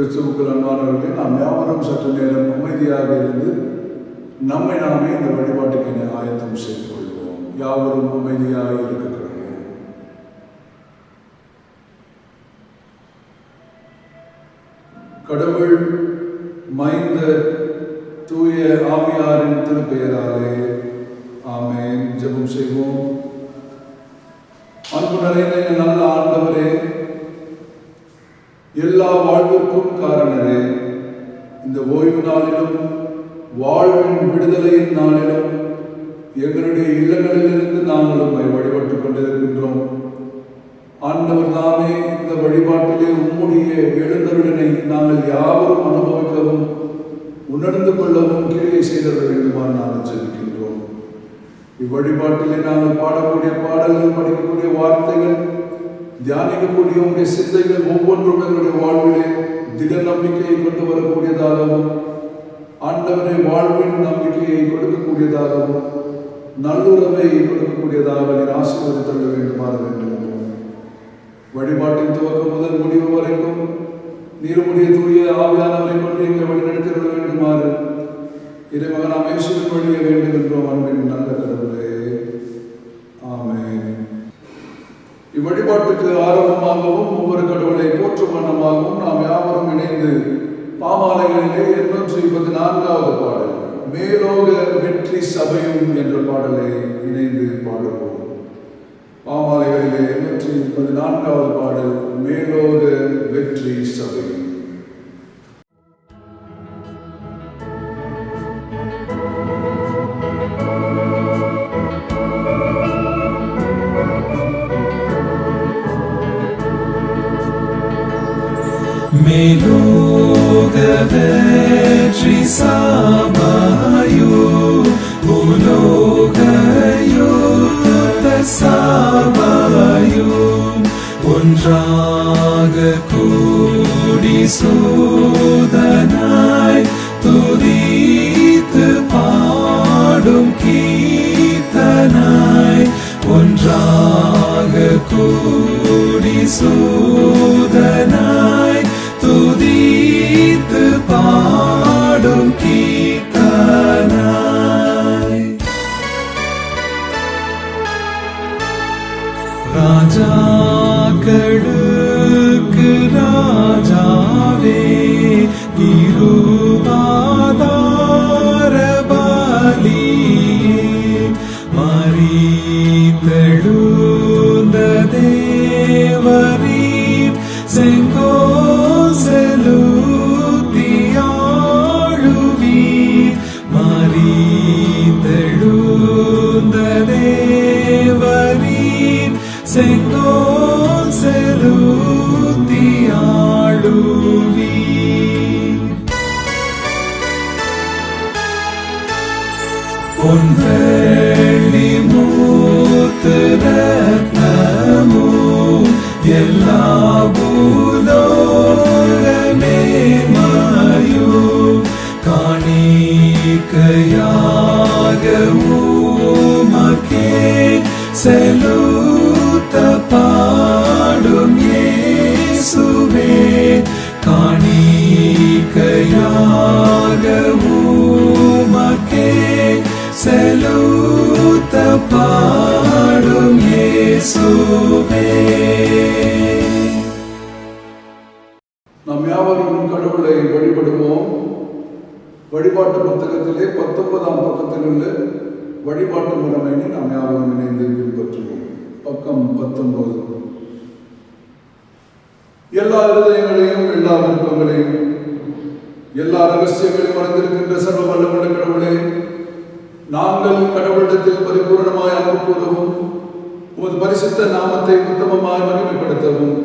கிறிஸ்துவுக்குள் அன்பானவர்களே, நாம் யாவரும் சற்று நேரம் அமைதியாக இருந்து நம்மை நாமே இந்த வழிபாட்டுக்கு ஆயத்தம் செய்து கொள்வோம். யாவரும் அமைதியாக இருக்க கடவோம். கடவுள் மைந்தர் தூய ஆவியாரின் திருப்பெயராலே ஆமென். ஜெபம் செய்வோம். அன்பு நிறைந்த எங்கள் நல்ல ஆண்டவரே, எல்லா வாழ்விற்கும் காரணரே, இந்த ஓய்வு நாளிலும் வாழ்வின் விடுதலையின் நாளிலும் எங்களுடைய இல்லங்களிலிருந்து நாங்கள் உம்மை வழிபட்டுக் கொண்டிருக்கின்றோம். ஆண்டவர் தாமே இந்த வழிபாட்டிலே உம்முடைய எழுந்தருளனை நாங்கள் யாவரும் அனுபவிக்கவும் உணர்ந்து கொள்ளவும் கிரியை செய்தர வேண்டுமாறு நாங்கள் ஜெபிக்கின்றோம். இவ்வழிபாட்டிலே நாங்கள் பாடக்கூடிய பாடல்கள், படிக்கக்கூடிய வார்த்தைகள், தியானிக்கக்கூடிய உங்களுடைய சிந்தைகள் ஒவ்வொன்றும் எங்களுடைய வாழ்விலே திட நம்பிக்கையை கொண்டு வரக்கூடியதாகவும், ஆண்டவரை வாழ்வின் நம்பிக்கையை கொடுக்கக்கூடியதாகவும், நல்லுறவை கொடுக்கக்கூடியதாக நீர் ஆசீர்வதித்தள்ள வேண்டுமாறு வேண்டுகின்றோம். வழிபாட்டின் துவக்கம் முதல் முடிவு வரைக்கும் நீருடைய தூய ஆவியானவரை கொண்டு எங்களை வழிநடத்திட வேண்டுமாறு இறைமகன் இயேசுவின் வழியை வேண்டுகின்றோம். அன்பின் நல்ல கடவுளே, ஆமென். இவ்வழிபாட்டுக்கு ஆரம்பமாகவும் ஒவ்வொரு கடவுளை போற்றும் வண்ணமாகவும் நாம் யாவரும் இணைந்து பாமாலைகளிலே 824வது பாடல் மேலோக வெற்றி சபையும் என்ற பாடலை இணைந்து பாடுவோம். பாமாலைகளிலே 824வது பாடல் மேலோக வெற்றி சபையும். மேலோக வெற்றி சபையும் பூலோக யுத்த சபையும் ஒன்றாக கூடி சோதனாய் துதித்து பாடும் கீர்த்தனாய் ஒன்றாக கூடி சோதனாய் துதித்து பாடும் கீர்த்தனாய் ராஜாக்களுக்கு ராஜாவே திருவாதார பலியே மரித்தெழுந்த தேவரீர் செங்கோல் செலுத்தியாழுவீர் மரித்தெழுந்த தேவரீர் செங்கோல் செலுத்தியாழுவீர் பொன்வெள்ளி முத்து ரத்னமு எல்லா பூலோகமேன்மையும் காணிக்கையாக உமக்கே செலுத்த பாடும் இயேசுவே காணிக்கையாக உமக்கே செலுத்த பாடும் இயேசுவே. நாம் யாவரும் கடவுளை வழிபடுவோம். வழிபாட்டு புத்தகத்திலே 19ஆம் பக்கத்தில் உள்ள வழிபாட்டு முறைமையை நாம் யாவரும் இணைந்து பின்பற்றுவோம். பக்கம் 19. எல்லா இருதயங்களையும், எல்லா விருப்பங்களையும், எல்லா ரகசியங்களையும் அறிந்திருக்கின்ற சர்வ வல்லமுள்ள கடவுளே, நாங்கள் கடவுளிடத்தில் பரிபூர்ணமாய் அன்பு கூறவும் உமது பரிசுத்த நாமத்தை உத்தமமாய் மகிமைப்படுத்தவும்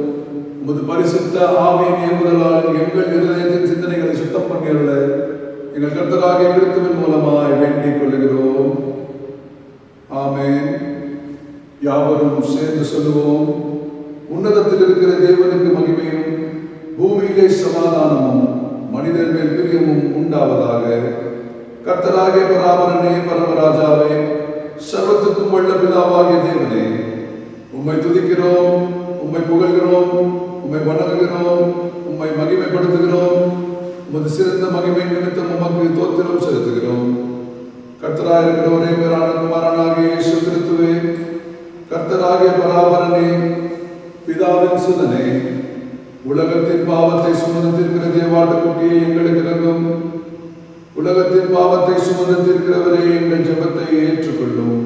உமது பரிசுத்த ஆவியின் ஏவுதலால் எங்கள் இருதயத்தின் சிந்தனைகளை சுத்தம் பண்ணியுள்ள எங்கள் கர்த்தராகிய கிறிஸ்துவின் மூலமாய் வேண்டிக் கொள்கிறோம். ஆமென். யாவரும் சேர்ந்து சொல்லுவோம். உன்னதத்தில் இருக்கிற தேவனுக்கு மகிமையும் பூமியிலே சமாதானமும் மனிதர் மேல் பிரியமும் உண்டாவதாக. கர்த்தராகிய பராபரனே, பரமராஜாவே, சர்வத்துக்கும் வல்ல பிதாவாகிய தேவனே, உம்மை துதிக்கிறோம், உம்மை புகழ்கிறோம், உம்மை வணங்குகிறோம், உம்மை மகிமைப்படுத்துகிறோம். உமது சிறந்த மகிமை நிமித்தம் உமக்கு தோத்திரம் செலுத்துகிறோம். கர்த்தராக இருக்கிற ஒரே பேரான குமாரனாகிய இயேசு கிறிஸ்துவே, கர்த்தராகிய பராபரனே, பிதாவின் சுதனே, உலகத்தின் பாவத்தை சுமந்திருக்கிற தேவாட்டுக்குட்டியை எங்களுக்கு இறங்கும். உலகத்தின் பாவத்தை சுமந்திருக்கிறவரே, எங்கள் ஜெபத்தை ஏற்றுக்கொள்ளும்.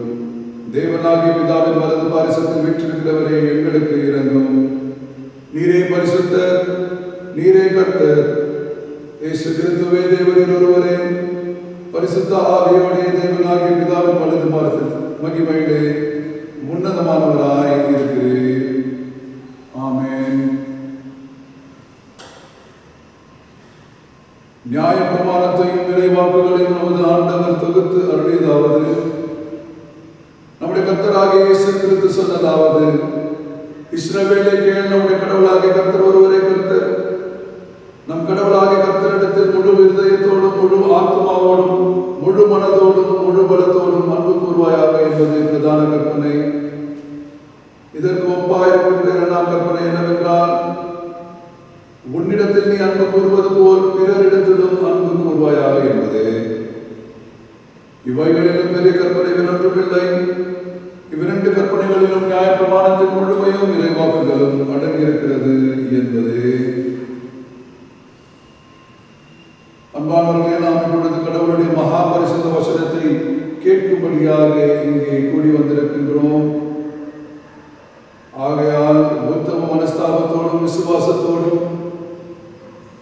தேவனாகிய பிதாவின் வலது பாரிசத்தில் வீற்றிருக்கிறவரே, எங்களுக்கு இறங்கும். நீரே பரிசுத்தர், நீரே கர்த்தர். இயேசு கிறிஸ்துவே தேவரில் ஒருவரே, பரிசுத்த ஆவியோடே தேவனாகிய பிதாவின் வலது பாரிசத்தில் மகிமையிலே உன்னதமானவராய் இருக்கிறீர். ஆமென். நியாயப்பிரமாணத்தையும் இறைவாக்குகளையும் நமது ஆண்டவர் தொகுத்து அருளியதாவது, நம்முடைய கர்த்தராகிய இயேசு கிறிஸ்து சொன்னதாவது, இஸ்ரவேலே கேள், நம்முடைய கடவுளாகிய கர்த்தர் ஒருவரே கர்த்தர். நம் கடவுளாகிய கர்த்தரிடத்தில் முழு இருதயத்தோடும், முழு ஆத்மாவோடும், முழு மனதோடும், முழு பலத்தோடும் அன்பு கூர்வாயாக என்பது பிரதான கற்பனை. இதற்கு ஒப்பாயிருக்கின்ற இரண்டாம் கற்பனை என்னவென்றால், உன்னிடத்தில் நீ அன்பு கூறுவது போல் பிறரிடத்திலும் அன்பு கூறுவாயாக என்பது. இவைகளிலும் பெரிய கற்பனை வேறொன்றுமில்லை. இவ்விரண்டு கற்பனைகளிலும் நியாயப்பிரமாணத்தின் முழுமையும் இறைவாக்குகளும் அடங்கியிருக்கிறது என்பது. அன்பானவர்களே, நாம் இப்பொழுது கடவுளுடைய மகா பரிசுத்த வசனத்தை கேட்கும்படியாக இங்கே கூடி வந்திருக்கின்றோம். ஆகையால் உத்தம மனஸ்தாபத்தோடும் விசுவாசத்தோடும்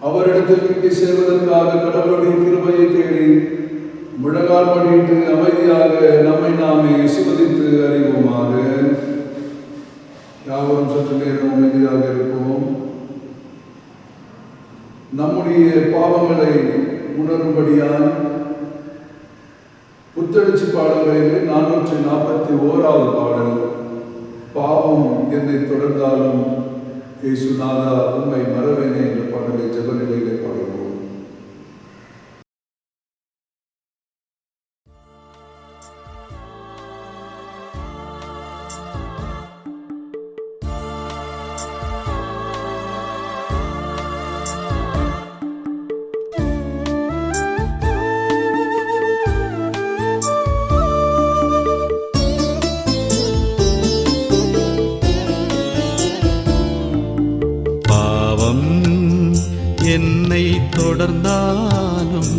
அவரிடத்தில் கிட்டி சேர்வதற்காக கடவுளுடைய கிருபையை தேடி முழங்கால் படியிட்டு அமைதியாக நம்மை நாமே சுமதித்து அறிவோமாக. யாவரும் சற்று நேரம் அமைதியாக இருப்போம். நம்முடைய பாவங்களை உணரும்படியாய் புத்தெழுச்சி பாடல்களிலே 441வது பாடல், பாவம் என்னை தொடர்ந்தாலும் இயேசுநாதா உம்மை மறவேனே என்ற பாடலை ஜெப நிலையிலே பாடுவோம். என்னை தொடர்ந்தாலும்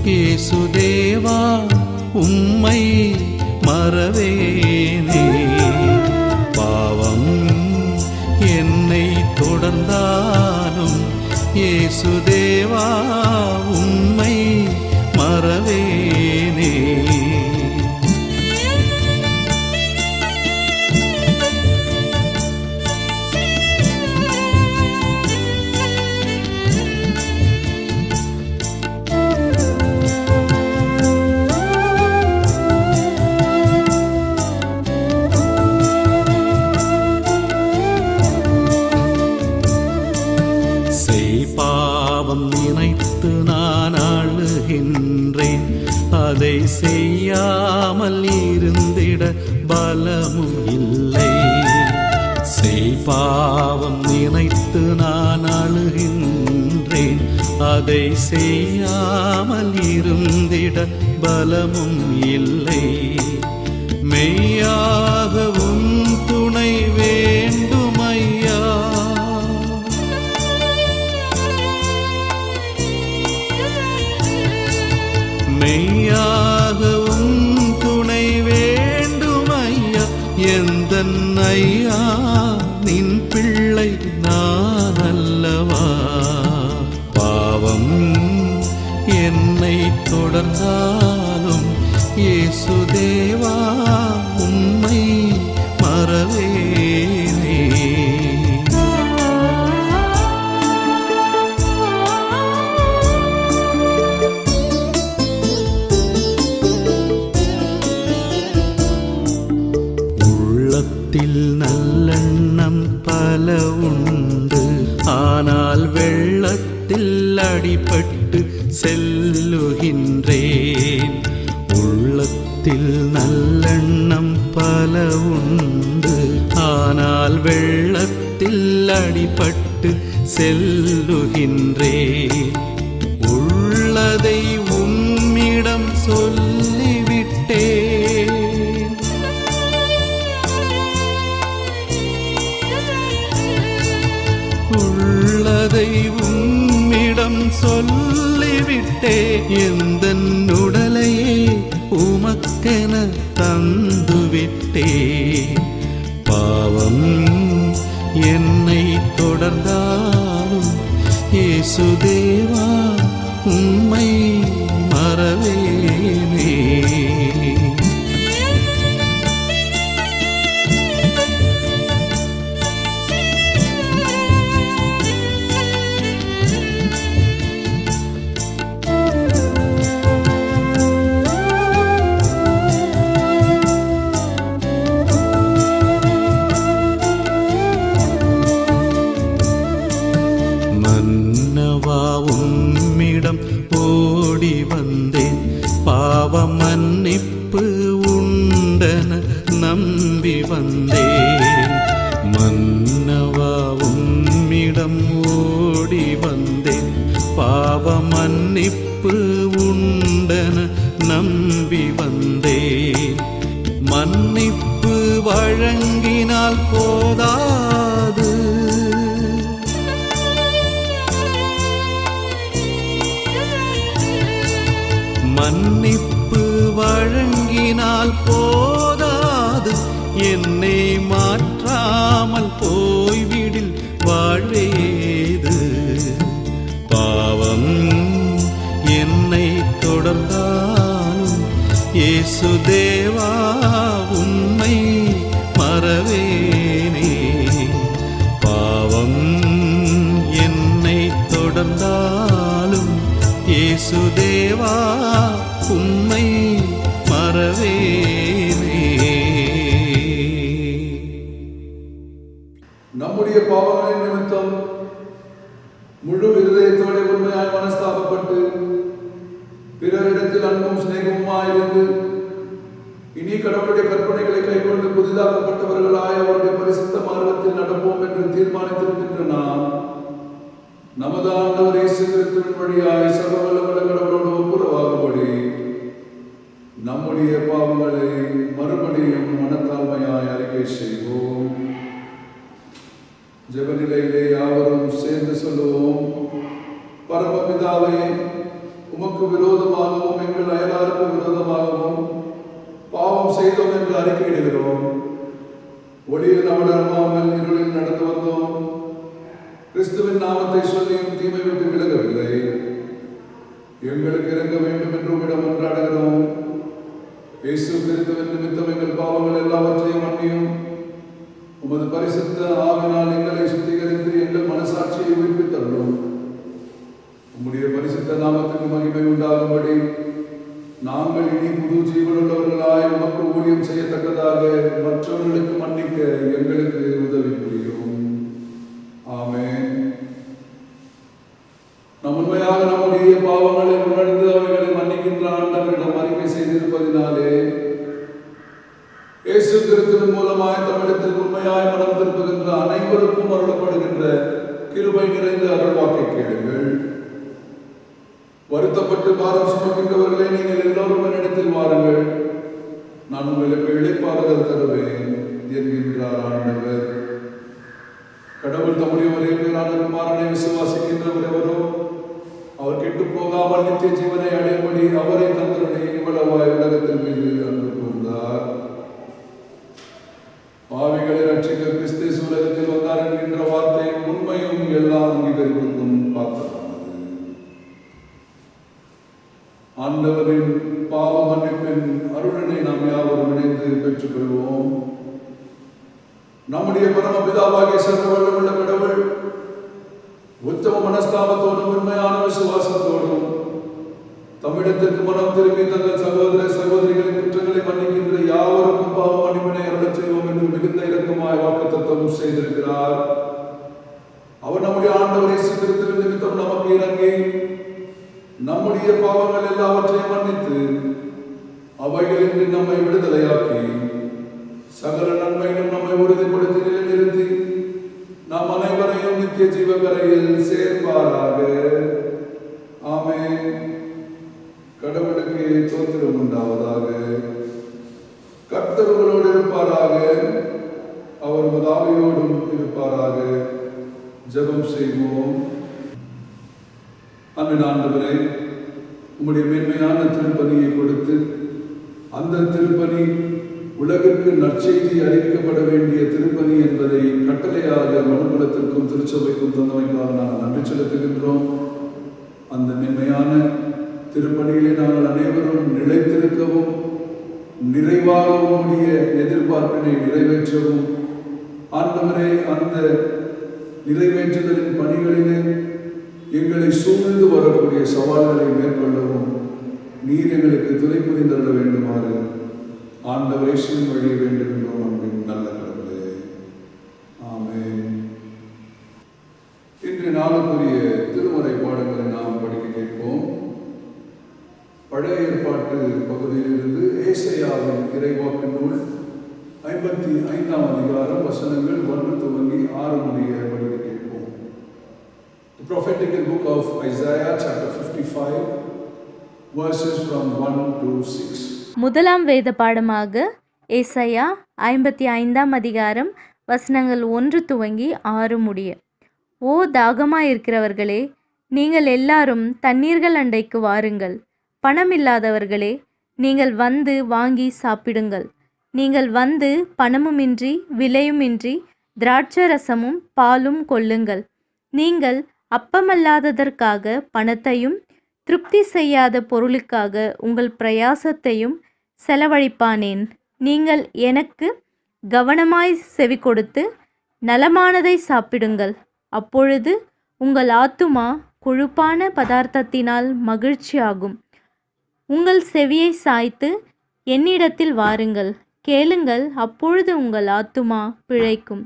இயேசுதேவா உம்மை மறவேனே. பாவம் என்னை தொடர்ந்தாலும் இயேசுதேவா உம்மை மறவேனே. பாவம் நினைத்து நான் அழுகின்றேன், அதை செய்யாமல் இருந்திட பலமும் இல்லை. பாவம் நினைத்து நான் அழுகின்றேன், அதை செய்யாமல் இருந்திட பலமும் இல்லை. மெய்யாகவும் துணை வேண்டுமையா, மெய்யாகவும் துணை வேண்டுமையா. எந்தன் ஐயா நின் பிள்ளை நான் அல்லவா. பாவம் என்னை தொடர்ந்தாலும் இயேசுதேவா உம்மை மறவேனே. உள்ளத்தில் நல்லெண்ணம் பல உண்டு, ஆனால் வெள்ளத்தில் அடிபட்டு செல்லுகின்றேன். உள்ளத்தில் நல்லெண்ணம் பல உண்டு, ஆனால் வெள்ளத்தில் அடிபட்டு செல்லுகின்றேன். உள்ளதை உம்மிடம் சொல்லிவிட்டேன். உள்ளதை உம்மிடம் சொல்லிவிட்டேன். எந்தன் உடலையே உமக்கென தந்துவிட்டேன். பாவம் என்னை தொடர்ந்தாலும் இயேசுதேவா உம்மை மறவேனே. மன்னவா உம்மிடம் ஓடி வந்தேன். பாவ மன்னிப்பு உண்டன நம்பி வந்தேன். மன்னவா உம்மிடம் ஓடி வந்தேன். பாவ மன்னிப்பு உண்டன நம்பி வந்தேன். மன்னிப்பு வழங்கினால் போதாது, மன்னிப்பு வழங்கினால் போதாது. என்னை மாற்றாமல் போய்விடில் வாழ்வேது. பாவம் என்னை தொடர்ந்தாலும் இயேசுதேவா உம்மை மறவேனே. பாவம் என்னை தொடர்ந்தாலும் இயேசுதேவா உம்மை மறவேனே. நம்முடைய பாவங்களின் நிமித்தம் முழு இருதயத்தோட உண்மையாய் மனஸ்தாபப்பட்டு பிறரிடத்தில் அன்பும் சிநேகமுமாயிருந்து இனி கடவுளுடைய கற்பனைகளை கைக்கொண்டு புதிதாக்கப்பட்டவர்களாய் அவருடைய பரிசுத்த மார்க்கத்தில் நடப்போம் என்று தீர்மானித்திருக்கின்ற நாம் நமது ஆண்டவர் இயேசு கிறிஸ்துவின் வழியாய் சர்வவல்லமையுள்ள கடவுளோடு ஒப்புரவாகும்படி நம்முடைய பாவங்களை மறுபடியும் மனத்தாழ்மையாய் அறிக்கை செய்வோம். ஜெபநிலையிலே யாவரும் சேர்ந்து சொல்லுவோம். பரமபிதாவே, உமக்கு விரோதமாகவும் எங்கள் அயலாருக்கு விரோதமாகவும் பாவம் செய்தோம் என்று அறிக்கையிடுகிறோம். ஒளியில் நவடரமாமல் இருளில் நடந்து வந்தோம். கிறிஸ்துவின் நாமத்தை சொல்லியும் தீமை விட்டு விலகவில்லை. எங்களுக்கு இறங்க வேண்டும் என்று உம்மிடம் மன்றாடுகிறோம். இயேசு கிறிஸ்துவின் நிமித்தம் எங்கள் பாவங்கள் எல்லாவற்றையும் மன்னியும். உமது பரிசுத்த ஆவினால் எங்களை சுத்திகரித்து எங்கள் மனசாட்சியை உயிர்ப்பித்தருளும். உம்முடைய பரிசுத்த நாமத்துக்கு மகிமை உண்டாகும்படி நாங்கள் இனி புது ஜீவனுள்ளவர்களாய் உமக்கு ஊழியம் செய்யத்தக்கதாக மற்றவர்களுக்கு மன்னிக்க எங்களுக்கு உதவி புரியும். ஆமென். நம் உண்மையாக நம்முடைய பாவங்களை உணர்ந்து அவைகளை மன்னிக்கின்ற ஆண்டவரிடம் அறிக்கை செய்திருப்பதினாலே இயேசு கிறிஸ்துவின் மூலமாய் தமிழத்தில் உண்மையாய் மனம் திருப்புகின்ற அனைவருக்கும் அருளப்படுகின்ற கிருபை நிறைந்த அருள்வாக்கை கேளுங்கள். வருத்தப்பட்டு பாரம் சுமக்கின்றவர்களே, நீங்கள் எல்லோரும் என்னிடத்தில் வாருங்கள், நான் உங்களுக்கு இளைப்பாறுதல் தருவேன் என்கின்றார் ஆண்டவர். கடவுள் தம்முடைய ஒரே பேரான குமாரனை விசுவாசிக்கின்றவர் எவரோ அவர் கெட்டு போகாமல் நித்திய ஜீவனை அடையும்படி அவரை தந்தருடைய இவ்வளவாய் உலகத்தின் மீது அன்பு கூர்ந்தார். பாவிகளை ரட்சிக்க கிறிஸ்து உலகத்தில் வந்தார் என்கின்ற வார்த்தை உண்மையும் எல்லா அங்கீகரிப்புக்கும் பாத்திரமானது. ஆண்டவரின் பாவ மன்னிப்பின் அருளனை நாம் யாவரும் இணைந்து பெற்றுக் கொள்வோம். நம்முடைய பரமபிதாவாகிய சர்வவல்லமையுள்ள கடவுள் உத்தம மனஸ்தாபத்தோடும் உண்மையான விசுவாசத்தோடும் தமிழத்திற்கு மனம் திரும்பி தங்கள் சகோதர சகோதரிகளின் குற்றங்களை மன்னிக்கின்ற யாவருக்கும் பாவ மன்னிப்பினை அருளச் செய்வோம் என்று மிகுந்த இரக்கமாய் வாக்குத்தத்தம் செய்திருக்கிறார். அவர் நம்முடைய ஆண்டவர் இயேசு கிறிஸ்துவின் நிமித்தம் நமக்கு இறங்கி நம்முடைய பாவங்கள் எல்லாவற்றையும் மன்னித்து அவைகளின்றி நம்மை விடுதலையாக்கி சகல நன்மையிலும் நம்மை உறுதிப்படுத்தி நிலைநிறுத்தி நாம் அனைவரையும் நித்திய ஜீவ கரையில் ஜெபம் செய்வோம். அன்பின் ஆண்டவரே, உம்முடைய மேன்மையான திருப்பணியை கொடுத்து அந்த திருப்பணி உலகிற்கு நற்செய்தி அறிவிக்கப்பட வேண்டிய திருப்பணி என்பதை கட்டளையாக மனுக்குலத்திற்கும் திருச்சபைக்கும் தந்தமைக்காக நாங்கள் நன்றி செலுத்துகின்றோம். அந்த மென்மையான திருப்பணியிலே நாங்கள் அனைவரும் நிலைத்திருக்கவும் நிறைவாகவும் உடைய எதிர்பார்ப்பினை நிறைவேற்றவும், ஆண்டவரே, அந்த நிறைவேற்றுதலின் பணிகளிலே எங்களை சூழ்ந்து வரக்கூடிய சவால்களை மேற்கொள்ளவும் நீர் எங்களுக்கு துணை புரிந்தள்ள வேண்டுமாறு ஆண்டவர் இயேசுவின் வழியை வேண்டுகின்றோம். அன்பின் நல்ல கடவுளே, ஆமென். இன்று நாளுக்குரிய திருமறை பாடங்களை நாம் படிக்க கேட்போம். பழைய ஏற்பாட்டு பகுதியிலிருந்து ஏசாயாவின் இறைவாக்கு நூல் 55ஆம் அதிகாரம் வசனங்கள் 1 துவங்கி 6 முடிய படிக்க கேட்போம். The prophetical book of Isaiah chapter 55 verses from 1 to 6. முதலாம் வேத பாடமாக ஏசாயா 55ஆம் அதிகாரம் வசனங்கள் 1 துவங்கி 6 முடிய. ஓ தாகமாயிருக்கிறவர்களே, நீங்கள் எல்லாரும் தண்ணீர்கள் அண்டைக்கு வாருங்கள். பணமில்லாதவர்களே, நீங்கள் வந்து வாங்கி சாப்பிடுங்கள். நீங்கள் வந்து பணமுமின்றி விலையுமின்றி திராட்சரசமும் பாலும் கொள்ளுங்கள். நீங்கள் அப்பமல்லாததற்காக பணத்தையும் திருப்தி செய்யாத பொருளுக்காக உங்கள் பிரயாசத்தையும் செலவழிப்பானேன். நீங்கள் எனக்கு கவனமாய் செவி கொடுத்து நலமானதை சாப்பிடுங்கள். அப்பொழுது உங்கள் ஆத்துமா கொழுப்பான பதார்த்தத்தினால் மகிழ்ச்சியாகும். உங்கள் செவியை சாய்த்து என்னிடத்தில் வாருங்கள், கேளுங்கள், அப்பொழுது உங்கள் ஆத்துமா பிழைக்கும்.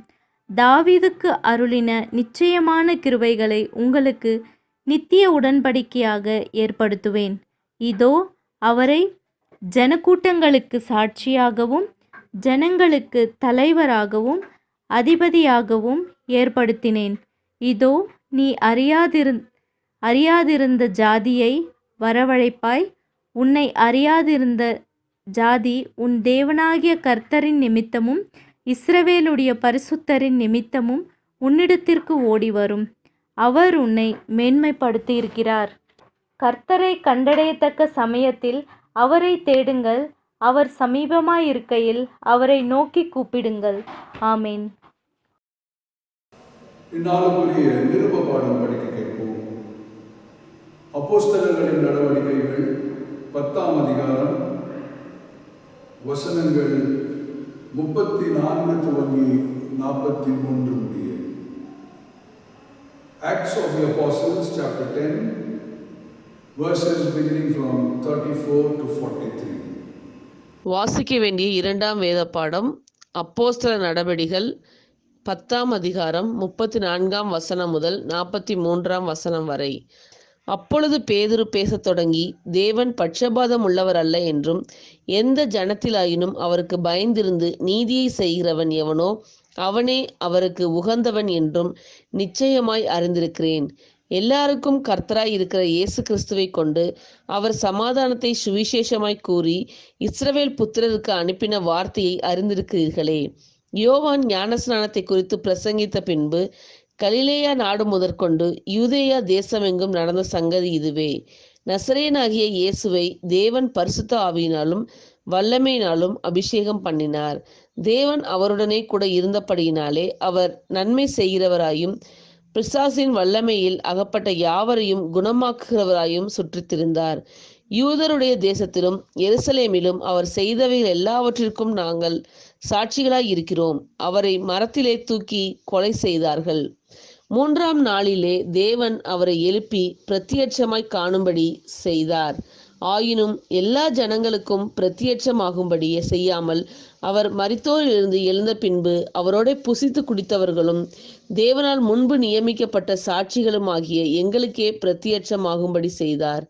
தாவீதுக்கு அருளின நிச்சயமான கிருபைகளை உங்களுக்கு நித்திய உடன்படிக்கையாக ஏற்படுத்துவேன். இதோ அவரை ஜனக்கூட்டங்களுக்கு சாட்சியாகவும் ஜனங்களுக்கு தலைவராகவும் அதிபதியாகவும் ஏற்படுத்தினேன். இதோ நீ அறியாதிருந்த ஜாதியை வரவழைப்பாய். உன்னை அறியாதிருந்த ஜாதி உன் தேவனாகிய கர்த்தரின் நிமித்தமும் இஸ்ரவேலுடைய பரிசுத்தரின் நிமித்தமும் உன்னிடத்திற்கு ஓடி வரும். அவர் உன்னை மேன்மைப்படுத்தியிருக்கிறார். கர்த்தரை கண்டடையத்தக்க சமயத்தில் அவரை தேடுங்கள். அவர் சமீபமாயிருக்கையில் அவரை நோக்கி கூப்பிடுங்கள். ஆமேன். இந்நாளுக்குரிய நிருப பாடம் படிக்க கேட்போம். அப்போஸ்தலர்களின் நடவடிக்கைகள் 10ஆம் அதிகாரம் வசனங்கள் 34 துவங்கி 43 முடிய. Acts of the Apostles chapter 10 verses beginning from 34 to 43. வாசிக்க வேண்டிய இரண்டாம் வேத பாடம் அப்போஸ்தல நடபடிகள் 10ஆம் அதிகாரம் 34ஆம் வசனம் முதல் 43ஆம் வசனம் வரை. அப்பொழுது பேதுரு பேசத் தொடங்கி, தேவன் பட்சபாதம் உள்ளவர் அல்ல என்றும், எந்த ஜனத்திலாயினும் அவருக்கு பயந்திருந்து நீதியை செய்கிறவன் எவனோ அவனே அவருக்கு உகந்தவன் என்றும் நிச்சயமாய் அறிந்திருக்கிறேன். எல்லாருக்கும் கர்த்தராய் இருக்கிற இயேசு கிறிஸ்துவை கொண்டு அவர் சமாதானத்தை சுவிசேஷமாய் கூறி இஸ்ரவேல் புத்திரருக்கு அனுப்பின வார்த்தையை அறிந்திருக்கிறீர்களே. யோவான் ஞானஸ்நானத்தை குறித்து பிரசங்கித்த பின்பு கலிலேயா நாடு முதற்கொண்டு யூதேயா தேசமெங்கும் நடந்த சங்கதி இதுவே. நசரேயனாகிய இயேசுவை தேவன் பரிசுத்த ஆவியினாலும் வல்லமையினாலும் அபிஷேகம் பண்ணினார். தேவன் அவருடனே கூட இருந்தபடியினாலே அவர் நன்மை செய்கிறவராயும் பிசாசின் வல்லமையில் அகப்பட்ட யாவரையும் குணமாக்குகிறவராயும் சுற்றித்திருந்தார். யூதருடைய தேசத்திலும் எருசலேமிலும் அவர் செய்தவைகள் எல்லாவற்றிற்கும் நாங்கள் சாட்சிகளாய் இருக்கிறோம். அவரை மரத்திலே தூக்கி கொலை செய்தார்கள். 3ஆம் நாளிலே தேவன் அவரை எழுப்பி பிரத்தியட்சமாய் காணும்படி செய்தார். ஆயினும் எல்லா ஜனங்களுக்கும் பிரத்தியட்சமாகும்படியே செய்யாமல் அவர் மரித்தோரிலிருந்து எழுந்த பின்பு அவரோட புசித்து குடித்தவர்களும் தேவனால் முன்பு நியமிக்கப்பட்ட சாட்சிகளும் ஆகிய எங்களுக்கே பிரத்தியட்சமாகும்படி செய்தார்.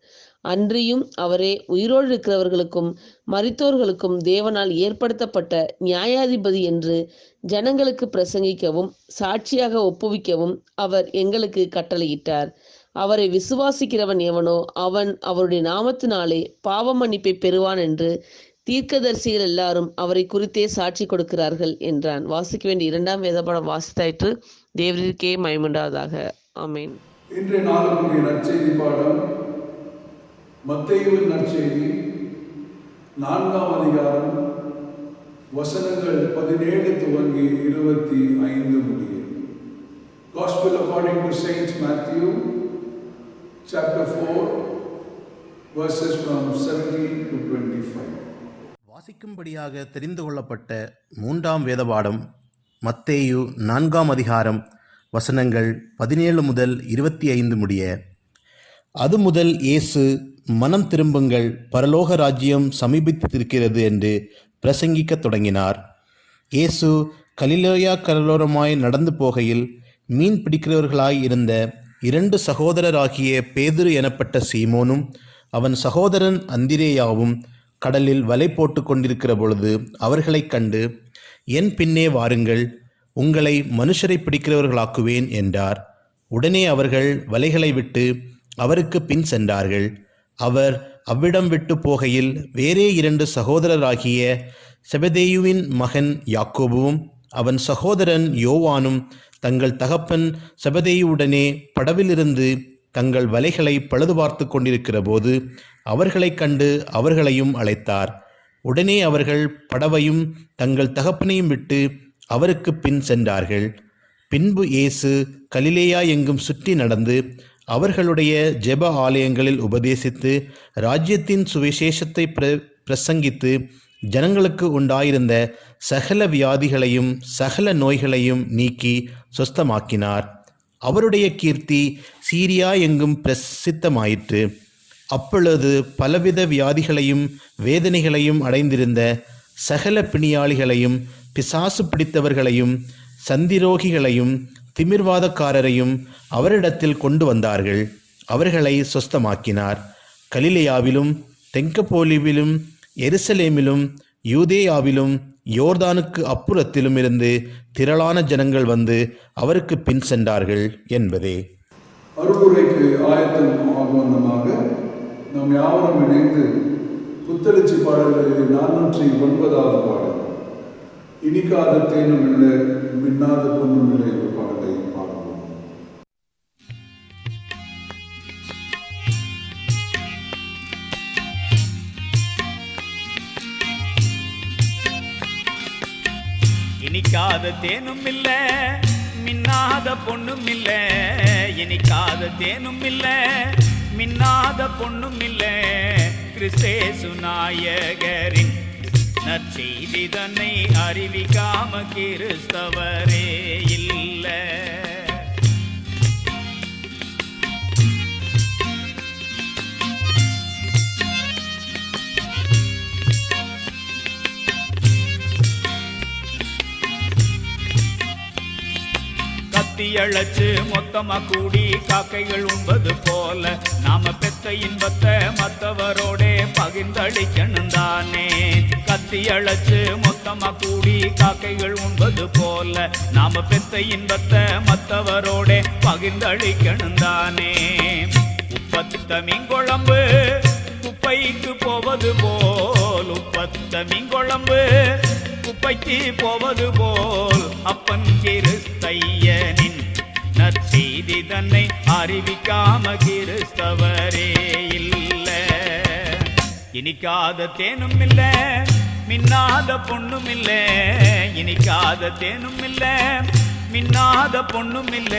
அன்றியும் அவரே உயிரோடு இருக்கிறவர்களுக்கும் மரித்தோர்களுக்கும் தேவனால் ஏற்படுத்தப்பட்ட நியாயாதிபதி என்று ஜனங்களுக்கு பிரசங்கிக்கவும் சாட்சியாக ஒப்புவிக்கவும் அவர் எங்களுக்கு கட்டளையிட்டார். அவரை விசுவாசிக்கிறவன் எவனோ அவன் அவருடைய நாமத்தினாலே பாவ மன்னிப்பை பெறுவான் என்று தீர்க்கதரிசிகள் எல்லாரும் அவரை குறித்தே சாட்சி கொடுக்கிறார்கள் என்றான். வாசிக்க வேண்டிய இரண்டாம் வேதபாடம் வாசித்தாயிற்று. தேவரிற்கே மகிமையுண்டாவதாக. ஆமென். இன்றைய நாளுக்குரிய நற்செய்தி பாடம் மத்தேயுவின் நற்செய்தி 4ஆம் அதிகாரம் வசனங்கள் 17 துவங்கி 25 முடிய. Gospel according to Saint Matthew, chapter 4, verses from 17 to 25. வாசிக்கும்படியாக தெரிந்து கொள்ளப்பட்ட 3ஆம் வேதபாடம் மத்தேயு 4ஆம் அதிகாரம் வசனங்கள் 17 முதல் 25 முடிய. அது முதல் இயேசு, மனம் திரும்புங்கள், பரலோக ராஜ்யம் சமீபித்திருக்கிறது என்று பிரசங்கிக்கத் தொடங்கினார். இயேசு கலிலேயா கடலோரமாய் நடந்து போகையில் மீன் பிடிக்கிறவர்களாய் இருந்த 2 சகோதரராகிய பேதுரு எனப்பட்ட சீமோனும் அவன் சகோதரன் அந்திரேயாவும் கடலில் வலை போட்டு கொண்டிருக்கிற பொழுது அவர்களைக் கண்டு, என் பின்னே வாருங்கள், உங்களை மனுஷரை பிடிக்கிறவர்களாக்குவேன் என்றார். உடனே அவர்கள் வலைகளை விட்டு அவருக்கு பின் சென்றார்கள். அவர் அவ்விடம் விட்டு போகையில் வேறே 2 சகோதரராகிய செபதேயுவின் மகன் யாக்கோபுவும் அவன் சகோதரன் யோவானும் தங்கள் தகப்பன் செபதேயுவுடனே படவிலிருந்து தங்கள் வலைகளை பழுது பார்த்து கொண்டிருக்கிற போது அவர்களைக் கண்டு அவர்களையும் அழைத்தார். உடனே அவர்கள் படவையும் தங்கள் தகப்பனையும் விட்டு அவருக்கு பின் சென்றார்கள். பின்பு இயேசு கலிலேயா எங்கும் சுற்றி நடந்து அவர்களுடைய ஜெப ஆலயங்களில் உபதேசித்து ராஜ்யத்தின் சுவிசேஷத்தை பிரசங்கித்து ஜனங்களுக்கு உண்டாயிருந்த சகல வியாதிகளையும் சகல நோய்களையும் நீக்கி சொஸ்தமாக்கினார். அவருடைய கீர்த்தி சீரியா எங்கும் பிரசித்தமாயிற்று. அப்பொழுது பலவித வியாதிகளையும் வேதனைகளையும் அடைந்திருந்த சகல பிணியாளிகளையும் பிசாசு பிடித்தவர்களையும் சந்திரோகிகளையும் திமிர்வாதக்காரரையும் அவரிடத்தில் கொண்டு வந்தார்கள். அவர்களை சொஸ்தமாக்கினார். கலிலேயாவிலும் தெக்கப்போலிவிலும் எருசலேமிலும் யூதேயாவிலும் யோர்தானுக்கு அப்புறத்திலும் இருந்து திரளான ஜனங்கள் வந்து அவருக்கு பின் சென்றார்கள் என்பதே. அருளுரைக்கு ஆயத்தம் ஆகுவனமாக நாம் யாவரும் இணைந்து புத்தெழுச்சி பாடல்களில் 409வது பாடல், இனிக்காத தேனும் இல்லை மின்னாத பொண்ணும் இல்லை என்ற பாடலை பாடுவோம். இனிக்காத தேனும் இல்ல மின்னாத பொண்ணும் இல்ல, இனிக்காத தேனும் இல்ல மின்னாத பொண்ணும் இல்ல, கிறிஸ்தேசு நாயகரின் நற்செய்தி தன்னை அறிவிக்காம கிறிஸ்தவரே இல்ல. கத்தியழைச்சு மொத்தமா கூடி காக்கைகள் உண்பது போல நாம பெத்த இன்பத்தை மற்றவரோட பகிர்ந்தளிக்கணும் தானே. கத்தியழைச்சு மொத்தமா கூடி காக்கைகள் உண்பது போல நாம பெத்த இன்பத்தை மற்றவரோட பகிர்ந்தளிக்கணும் தானே. உப்பத்த மீன்குழம்பு குப்பைக்கு போவது போல், உப்பத்த மீன்குழம்பு குப்பைக்கு போவது போல், அப்பன் கிறிஸ்தையனின் நற்செய்தி தன்னை அறிவிக்காம கிறிஸ்தவரே இல்ல. இனிக்காத தேனும் இல்ல மின்னாத பொண்ணும் இல்ல, இனிக்காத தேனும் இல்ல மின்னாத பொண்ணும் இல்ல,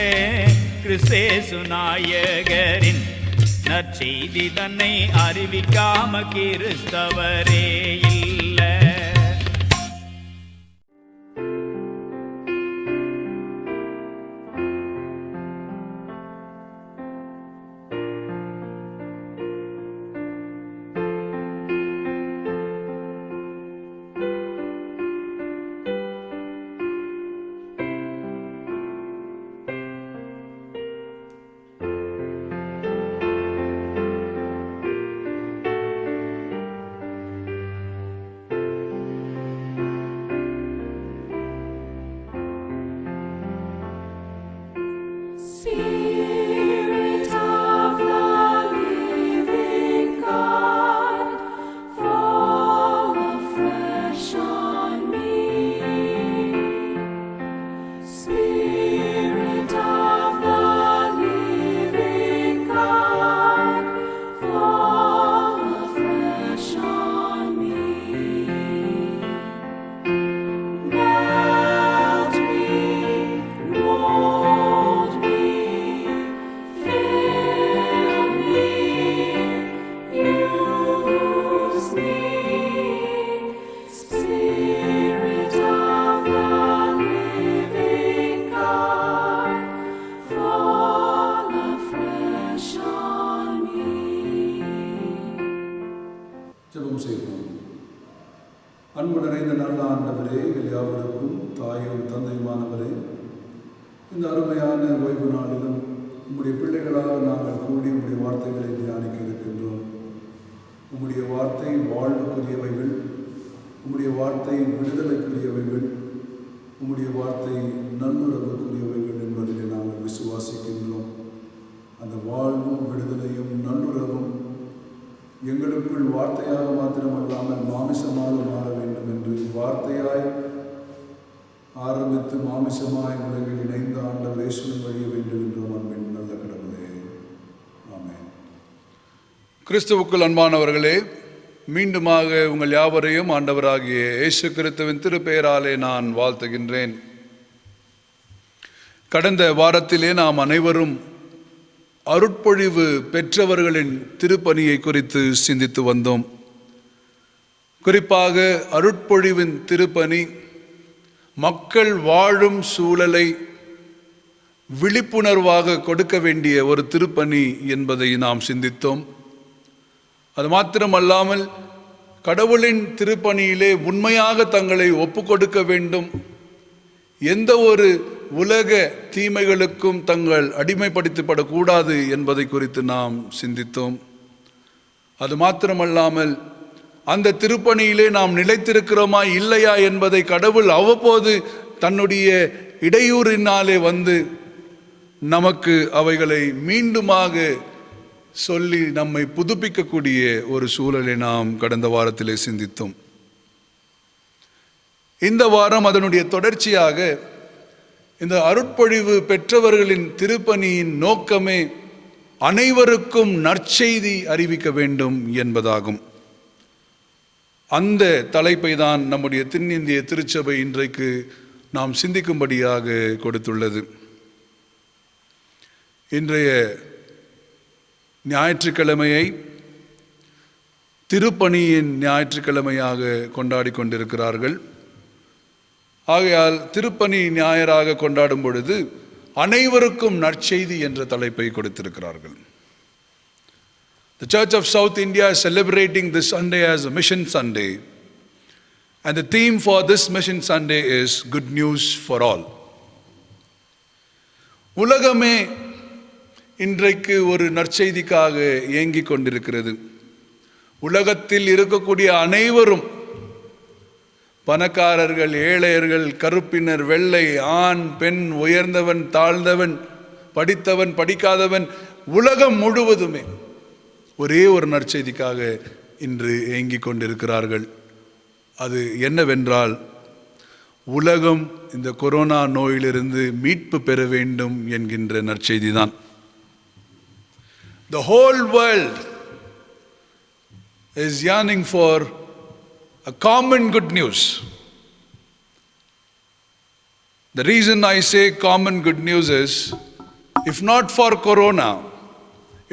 கிறிஸ்தேசு நாயகரின் நற்செய்தி தன்னை அறிவிக்காம கிறிஸ்தவரே இல்ல. அன்பு நிறைந்த நல்ல ஆண்டவரே, யாவருக்கும் தாயும் தந்தையுமானவரே, இந்த அருமையான ஓய்வு நாளிலும் உம்முடைய பிள்ளைகளாக நாங்கள் கூடி உம்முடைய வார்த்தைகளை தியானிக்க இருக்கின்றோம். உம்முடைய வார்த்தை வாழ்வுக்குரியவைகள், உம்முடைய வார்த்தை விடுதலைக்குரியவைகள், உம்முடைய வார்த்தை நல்லுறவுக்குரியவைகள் என்பதிலே நாங்கள் விசுவாசிக்கின்றோம். அந்த வாழ்வும் விடுதலையும் நல்லுறவும் எங்களுக்குள் வார்த்தையாக மாத்திரமல்லாமல் மாமிசமாக மாற வேண்டும் என்று வார்த்தையாய் ஆரம்பித்து மாமிசமாய் உலகில் இணைந்த ஆண்டவர் இயேசுவின் வழிய வேண்டும் என்றும் அன்பின் நல்ல கடவுளே, ஆமென். கிறிஸ்துவுக்குள் அன்பானவர்களே, மீண்டுமாக உங்கள் யாவரையும் ஆண்டவராகிய இயேசு கிறிஸ்துவின் திருப்பெயராலே நான் வாழ்த்துகின்றேன். கடந்த வாரத்திலே நாம் அனைவரும் அருட்பொழிவு பெற்றவர்களின் திருப்பணியை குறித்து சிந்தித்து வந்தோம். குறிப்பாக அருட்பொழிவின் திருப்பணி மக்கள் வாழும் சூழலை விழிப்புணர்வாக கொடுக்க வேண்டிய ஒரு திருப்பணி என்பதை நாம் சிந்தித்தோம். அது மாத்திரமல்லாமல் கடவுளின் திருப்பணியிலே உண்மையாக தங்களை ஒப்புக்கொடுக்க வேண்டும், எந்த ஒரு உலக தீமைகளுக்கும் தங்கள் அடிமைப்படுத்தப்படக்கூடாது என்பதை குறித்து நாம் சிந்தித்தோம். அது மாத்திரமல்லாமல் அந்த திருப்பணியிலே நாம் நிலைத்திருக்கிறோமா இல்லையா என்பதை கடவுள் அவ்வப்போது தன்னுடைய இடையூறினாலே வந்து நமக்கு அவைகளை மீண்டுமாக சொல்லி நம்மை புதுப்பிக்கக்கூடிய ஒரு சூழலை நாம் கடந்த வாரத்திலே சிந்தித்தோம். இந்த வாரம் அதனுடைய தொடர்ச்சியாக இந்த அருட்பொழிவு பெற்றவர்களின் திருப்பணியின் நோக்கமே அனைவருக்கும் நற்செய்தி அறிவிக்க வேண்டும் என்பதாகும். அந்த தலைப்பை தான் நம்முடைய தென்னிந்திய திருச்சபை இன்றைக்கு நாம் சிந்திக்கும்படியாக கொடுத்துள்ளது. இன்றைய ஞாயிற்றுக்கிழமையை திருப்பணியின் ஞாயிற்றுக்கிழமையாக கொண்டாடி கொண்டிருக்கிறார்கள். ஆகையால் திருப்பணி ஞாயிறாக கொண்டாடும் பொழுது அனைவருக்கும் நற்செய்தி என்ற தலைப்பை கொடுத்திருக்கிறார்கள். The Church of South India is celebrating this Sunday as a Mission Sunday, and the theme for this Mission Sunday is Good News for All. உலகமே இன்றைக்கு ஒரு நற்செய்திக்காக ஏங்கிக் கொண்டிருக்கிறது. உலகத்தில் இருக்கக்கூடிய அனைவரும், பணக்காரர்கள், ஏழையர்கள், கருப்பினர், வெள்ளை, ஆண், பெண், உயர்ந்தவன், தாழ்ந்தவன், படித்தவன், படிக்காதவன், உலகம் முழுவதுமே ஒரே ஒரு நற்செய்திக்காக இன்று ஏங்கிக் கொண்டிருக்கிறார்கள். அது என்னவென்றால், உலகம் இந்த கொரோனா நோயிலிருந்து மீட்பு பெற வேண்டும் என்கின்ற நற்செய்தி தான். The whole world is yearning for a common good news. The reason I say common good news is, if not for corona,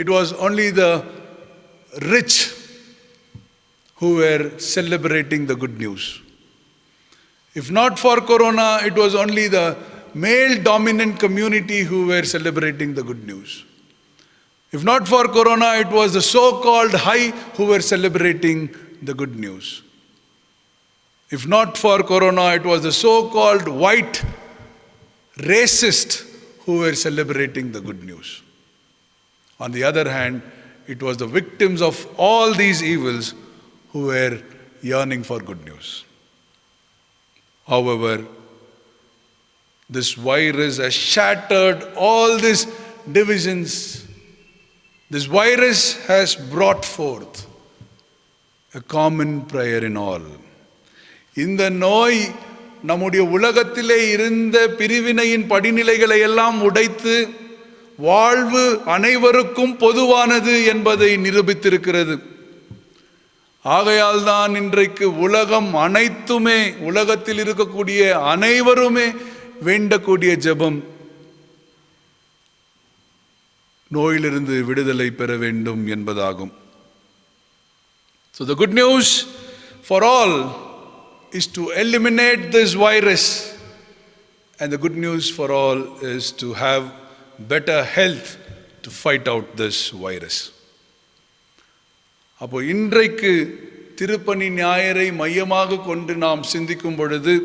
it was only the rich who were celebrating the good news. If not for corona, it was only the male dominant community who were celebrating the good news. If not for corona, it was the so-called high who were celebrating the good news. If not for corona, it was the so-called white racist who were celebrating the good news. On the other hand, it was the victims of all these evils who were yearning for good news. However, this virus has shattered all these divisions. This virus has brought forth a common prayer in all. இந்த நோய் நம்முடைய உலகத்திலே இருந்த பிரிவினையின் படிநிலைகளை எல்லாம் உடைத்து வாழ்வு அனைவருக்கும் பொதுவானது என்பதை நிரூபித்திருக்கிறது. ஆகையால் தான் இன்றைக்கு உலகம் அனைத்துமே, உலகத்தில் இருக்கக்கூடிய அனைவருமே வேண்டக்கூடிய ஜெபம் நோயிலிருந்து விடுதலை பெற வேண்டும் என்பதாகும். So the good news for all is to eliminate this virus, and the good news for all is to have better health to fight out this virus. அப்போ இன்றைக்கு திருப்பணி ஞாயிறை மையமாக கொண்டு நாம் சிந்திக்கும் பொழுது,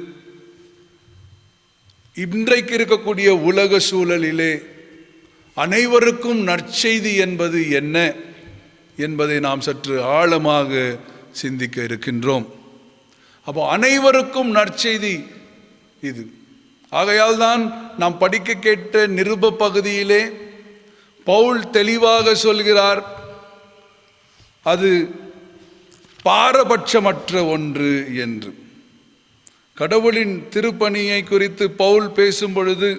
இன்றைக்கு இருக்கக்கூடிய உலக சூழலிலே அனைவருக்கும் நற்செய்தி என்பது என்ன என்பதை நாம் சற்று ஆழமாக சிந்திக்க இருக்கின்றோம். அப்போ அனைவருக்கும் நற்செய்தி இது. ஆகையால் தான் நாம் படிக்க கேட்ட நிருப பகுதியிலே பவுல் தெளிவாக சொல்கிறார், அது பாரபட்சமற்ற ஒன்று என்று. கடவுளின் திருப்பணியை குறித்து பவுல் பேசும் பொழுது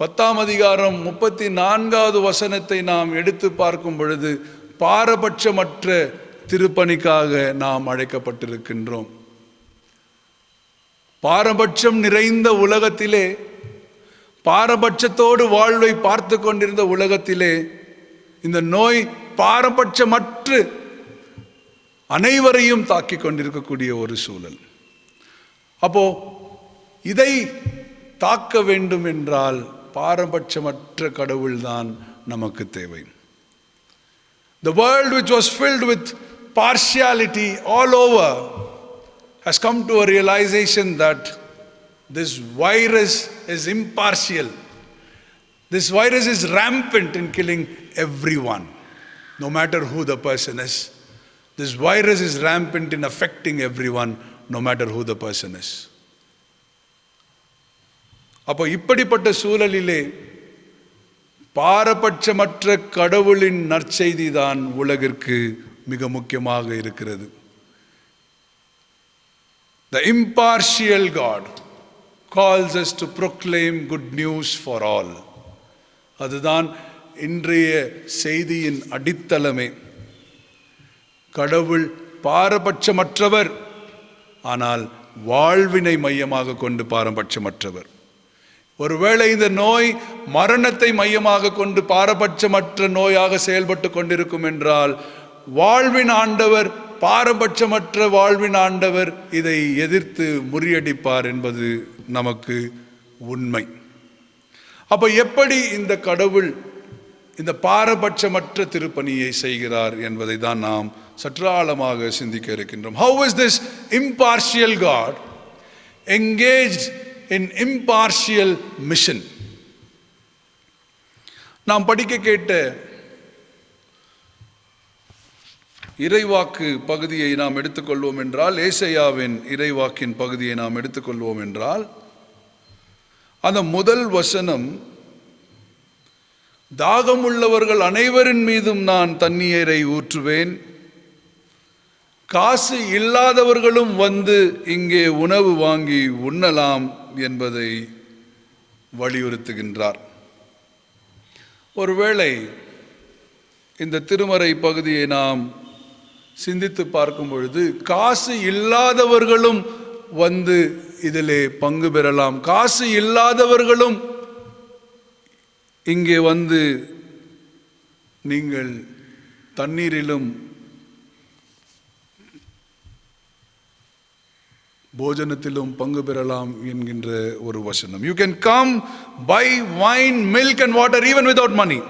10ஆம் அதிகாரம் 34வது வசனத்தை நாம் எடுத்து பார்க்கும் பொழுது, பாரபட்சமற்ற திருப்பணிக்காக நாம் அழைக்கப்பட்டிருக்கின்றோம். பாரபட்சம் நிறைந்த உலகத்திலே, பாரபட்சத்தோடு வாழ்வை பார்த்து கொண்டிருந்த உலகத்திலே இந்த நோய் பாரபட்சமற்று அனைவரையும் தாக்கிக் கொண்டிருக்கக்கூடிய ஒரு சூழல். அப்போ இதை தாக்க வேண்டும் என்றால் பாரபட்சமற்ற கடவுள்தான் நமக்கு தேவை. The world which was filled with partiality all over has come to a realization that this virus is impartial. This virus is rampant in killing everyone, no matter who the person is. This virus is rampant in affecting everyone, no matter who the person is. அப்போ இப்படிப்பட்ட சூழலிலே பாரபட்சமற்ற கடவுளின் நற்செய்தி தான் உலகிற்கு மிக முக்கியமாக இருக்கிறது. The impartial God calls us to proclaim good news for all. அதுதான் இன்றைய செய்தியின் அடித்தளமே. கடவுள் பாரபட்சமற்றவர், ஆனால் வாழ்வினை மையமாக கொண்டு பாரபட்சமற்றவர். ஒருவேளை இந்த நோய் மரணத்தை மையமாக கொண்டு பாரபட்சமற்ற நோயாக செயல்பட்டு கொண்டிருக்கும் என்றால், வாழ்வின் ஆண்டவர், பாரபட்சமற்ற வாழ்வின் ஆண்டவர் இதை எதிர்த்து முறியடிப்பார் என்பது நமக்கு உண்மை. அப்ப எப்படி இந்த கடவுள் இந்த பாரபட்சமற்ற திருப்பணியை செய்கிறார் என்பதை தான் நாம் சற்று ஆழமாக சிந்திக்க இருக்கின்றோம். How is this impartial God engaged in impartial mission? நாம் படிக்க கேட்ட இறைவாக்கு பகுதியை நாம் எடுத்துக்கொள்வோம் என்றால், ஏசாயாவின் இறைவாக்கின் பகுதியை நாம் எடுத்துக்கொள்வோம் என்றால், அந்த முதல் வசனம், தாகமுள்ளவர்கள் அனைவரின் மீதும் நான் தண்ணீரை ஊற்றுவேன், காசு இல்லாதவர்களும் வந்து இங்கே உணவு வாங்கி உண்ணலாம் என்பதை வலியுறுத்துகின்றார். ஒருவேளை இந்த திருமறை பகுதியை நாம் சிந்தித்து பார்க்கும் பொழுது, காசு இல்லாதவர்களும் வந்து இதிலே பங்கு பெறலாம், காசு இல்லாதவர்களும் இங்கே வந்து நீங்கள் தண்ணீரிலும் போஜனத்திலும் பங்கு பெறலாம் என்கின்ற ஒரு வசனம். You can come buy wine, milk and water even without money.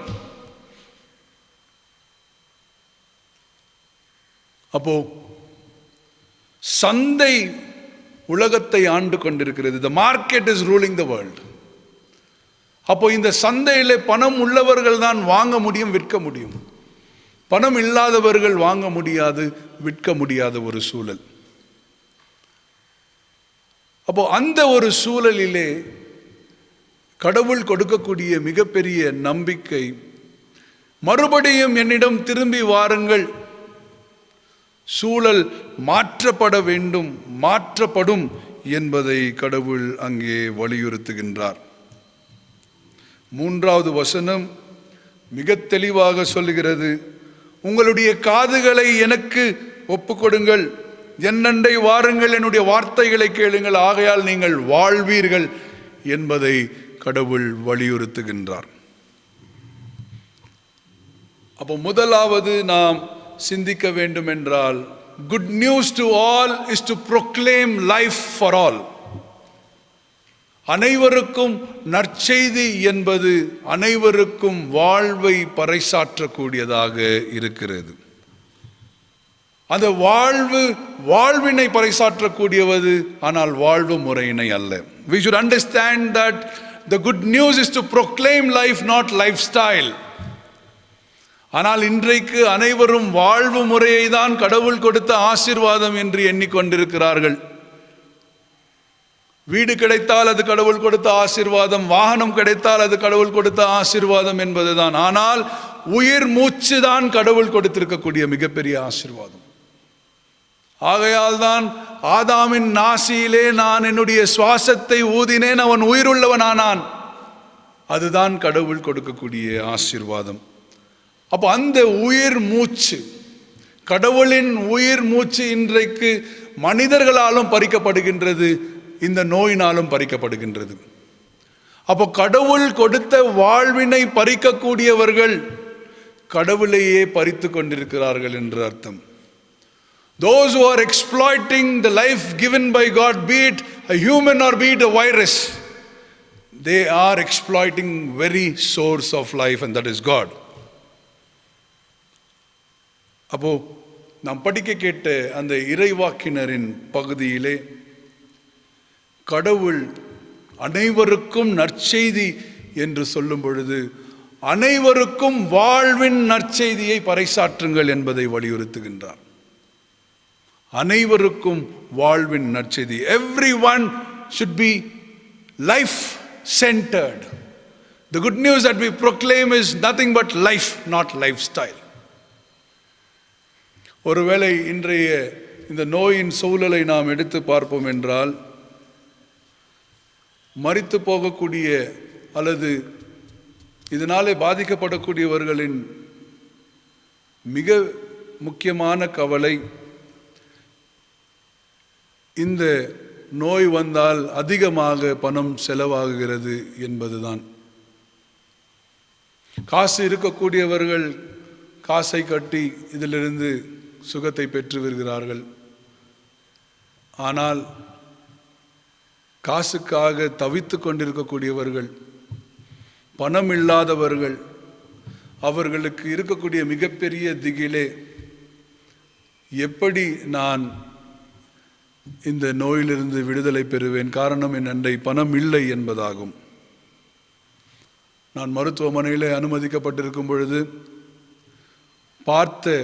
அப்போ சந்தை உலகத்தை ஆண்டு கொண்டிருக்கிறது. The market is ruling the world. அப்போ இந்த சந்தையிலே பணம் உள்ளவர்கள் தான் வாங்க முடியும், விற்க முடியும். பணம் இல்லாதவர்கள் வாங்க முடியாது, விற்க முடியாத ஒரு சூழல். அப்போ அந்த ஒரு சூழலிலே கடவுள் கொடுக்கக்கூடிய மிகப்பெரிய நம்பிக்கை, மறுபடியும் என்னிடம் திரும்பி வாருங்கள், சூழல் மாற்றப்பட வேண்டும், மாற்றப்படும் என்பதை கடவுள் அங்கே வலியுறுத்துகின்றார். 3வது வசனம் மிக தெளிவாக சொல்லுகிறது, உங்களுடைய காதுகளை எனக்கு ஒப்புக்கொடுங்கள், என்னண்டை வாருங்கள், என்னுடைய வார்த்தைகளை கேளுங்கள், ஆகையால் நீங்கள் வாழ்வீர்கள் என்பதை கடவுள் வலியுறுத்துகின்றார். அப்போ முதலாவது நாம் சிந்திக்க வேண்டும் என்றால், good news to all is to proclaim life for all. அனைவருக்கும் நற்செய்தி என்பது அனைவருக்கும் வாழ்வை பறைசாற்றக்கூடியதாக இருக்கிறது. அந்த வாழ்வினை பறைசாற்றக்கூடியவது, ஆனால் வாழ்வு முறையினை அல்ல. We should understand that the good news is to proclaim life, not lifestyle. ஆனால் இன்றைக்கு அனைவரும் வாழ்வு முறையை தான் கடவுள் கொடுத்த ஆசீர்வாதம் என்று எண்ணிக்கொண்டிருக்கிறார்கள். வீடு கிடைத்தால் அது கடவுள் கொடுத்த ஆசீர்வாதம், வாகனம் கிடைத்தால் அது கடவுள் கொடுத்த ஆசீர்வாதம் என்பதுதான். ஆனால் உயிர் மூச்சு தான் கடவுள் கொடுத்திருக்கக்கூடிய மிகப்பெரிய ஆசீர்வாதம். ஆகையால் தான் ஆதாமின் நாசியிலே நான் என்னுடைய சுவாசத்தை ஊதினேன், அவன் உயிருள்ளவனானான். அதுதான் கடவுள் கொடுக்கக்கூடிய ஆசீர்வாதம். அப்போ அந்த உயிர் மூச்சு, கடவுளின் உயிர் மூச்சு இன்றைக்கு மனிதர்களாலும் பறிக்கப்படுகின்றது, இந்த நோயினாலும் பறிக்கப்படுகின்றது. அப்போ கடவுள் கொடுத்த வாழ்வினை பறிக்கக்கூடியவர்கள் கடவுளையே பறித்து கொண்டிருக்கிறார்கள் என்று அர்த்தம். Those who are exploiting the life given by God, be it a human or be it a virus, they are exploiting very source of life, and that is God. அப்போ நாம் படிக்க கேட்ட அந்த இறைவாக்கினரின் பகுதியிலே கடவுள் அனைவருக்கும் நற்செய்தி என்று சொல்லும் பொழுது அனைவருக்கும் வாழ்வின் நற்செய்தியை பறைசாற்றுங்கள் என்பதை வலியுறுத்துகின்றார். அனைவருக்கும் வாழ்வின் நற்செய்தி. Everyone should be life centered. The good news that we proclaim is nothing but life, not lifestyle. ஒருவேளை இன்றைய இந்த நோயின் சூழலை நாம் எடுத்து பார்ப்போம் என்றால், மரித்து போகக்கூடிய அல்லது இதனாலே பாதிக்கப்படக்கூடியவர்களின் மிக முக்கியமான கவலை, இந்த நோய் வந்தால் அதிகமாக பணம் செலவாகுகிறது என்பதுதான். காசு இருக்கக்கூடியவர்கள் காசை கட்டி இதிலிருந்து சுகத்தை பெற்று வருகிறார்கள். ஆனால் காசுக்காக தவித்து கொண்டிருக்கக்கூடியவர்கள், பணம் இல்லாதவர்கள், அவர்களுக்கு இருக்கக்கூடிய மிகப்பெரிய திகிலே, எப்படி நான் இந்த நோயிலிருந்து விடுதலை பெறுவேன், காரணம் என் அண்டை பணம் இல்லை என்பதாகும். நான் மருத்துவமனையில் அனுமதிக்கப்பட்டிருக்கும் பொழுது பார்த்த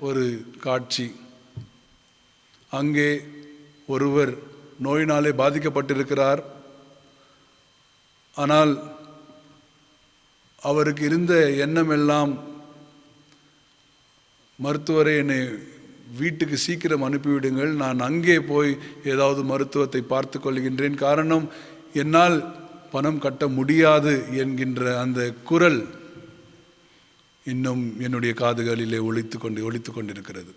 ஒரு காட்சி, அங்கே ஒருவர் நோயினாலே பாதிக்கப்பட்டிருக்கிறார். ஆனால் அவருக்கு இருந்த எண்ணம் எல்லாம், மருத்துவரை என்னை வீட்டுக்கு சீக்கிரம் அனுப்பிவிடுங்கள், நான் அங்கே போய் ஏதாவது மருத்துவத்தை பார்த்து கொள்கின்றேன், காரணம் என்னால் பணம் கட்ட முடியாது என்கின்ற அந்த குரல் இன்னும் என்னுடைய காதுகளிலே ஒலித்து கொண்டிருக்கிறது.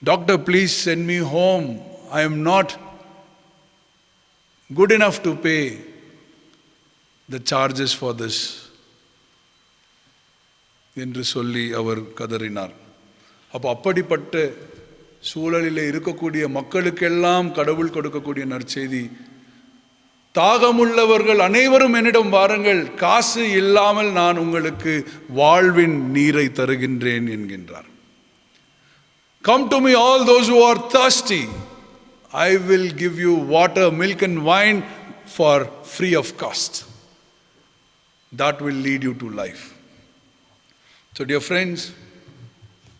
Doctor, please send me home. I am not good enough to pay the charges for this என்று சொல்லி அவர் கதறினார். அப்போ அப்படிப்பட்ட சூழலில் இருக்கக்கூடிய மக்களுக்கெல்லாம் கடவுள் கொடுக்கக்கூடிய நற்செய்தி, தாகமுள்ளவர்கள் அனைவரும் என்னிடம் வாருங்கள், காசு இல்லாமல் நான் உங்களுக்கு வாழ்வின் நீரை தருகின்றேன் என்கின்றார். Come to me all those who are thirsty, I will give you water, milk and wine for free of cost. That will lead you to life. So dear friends,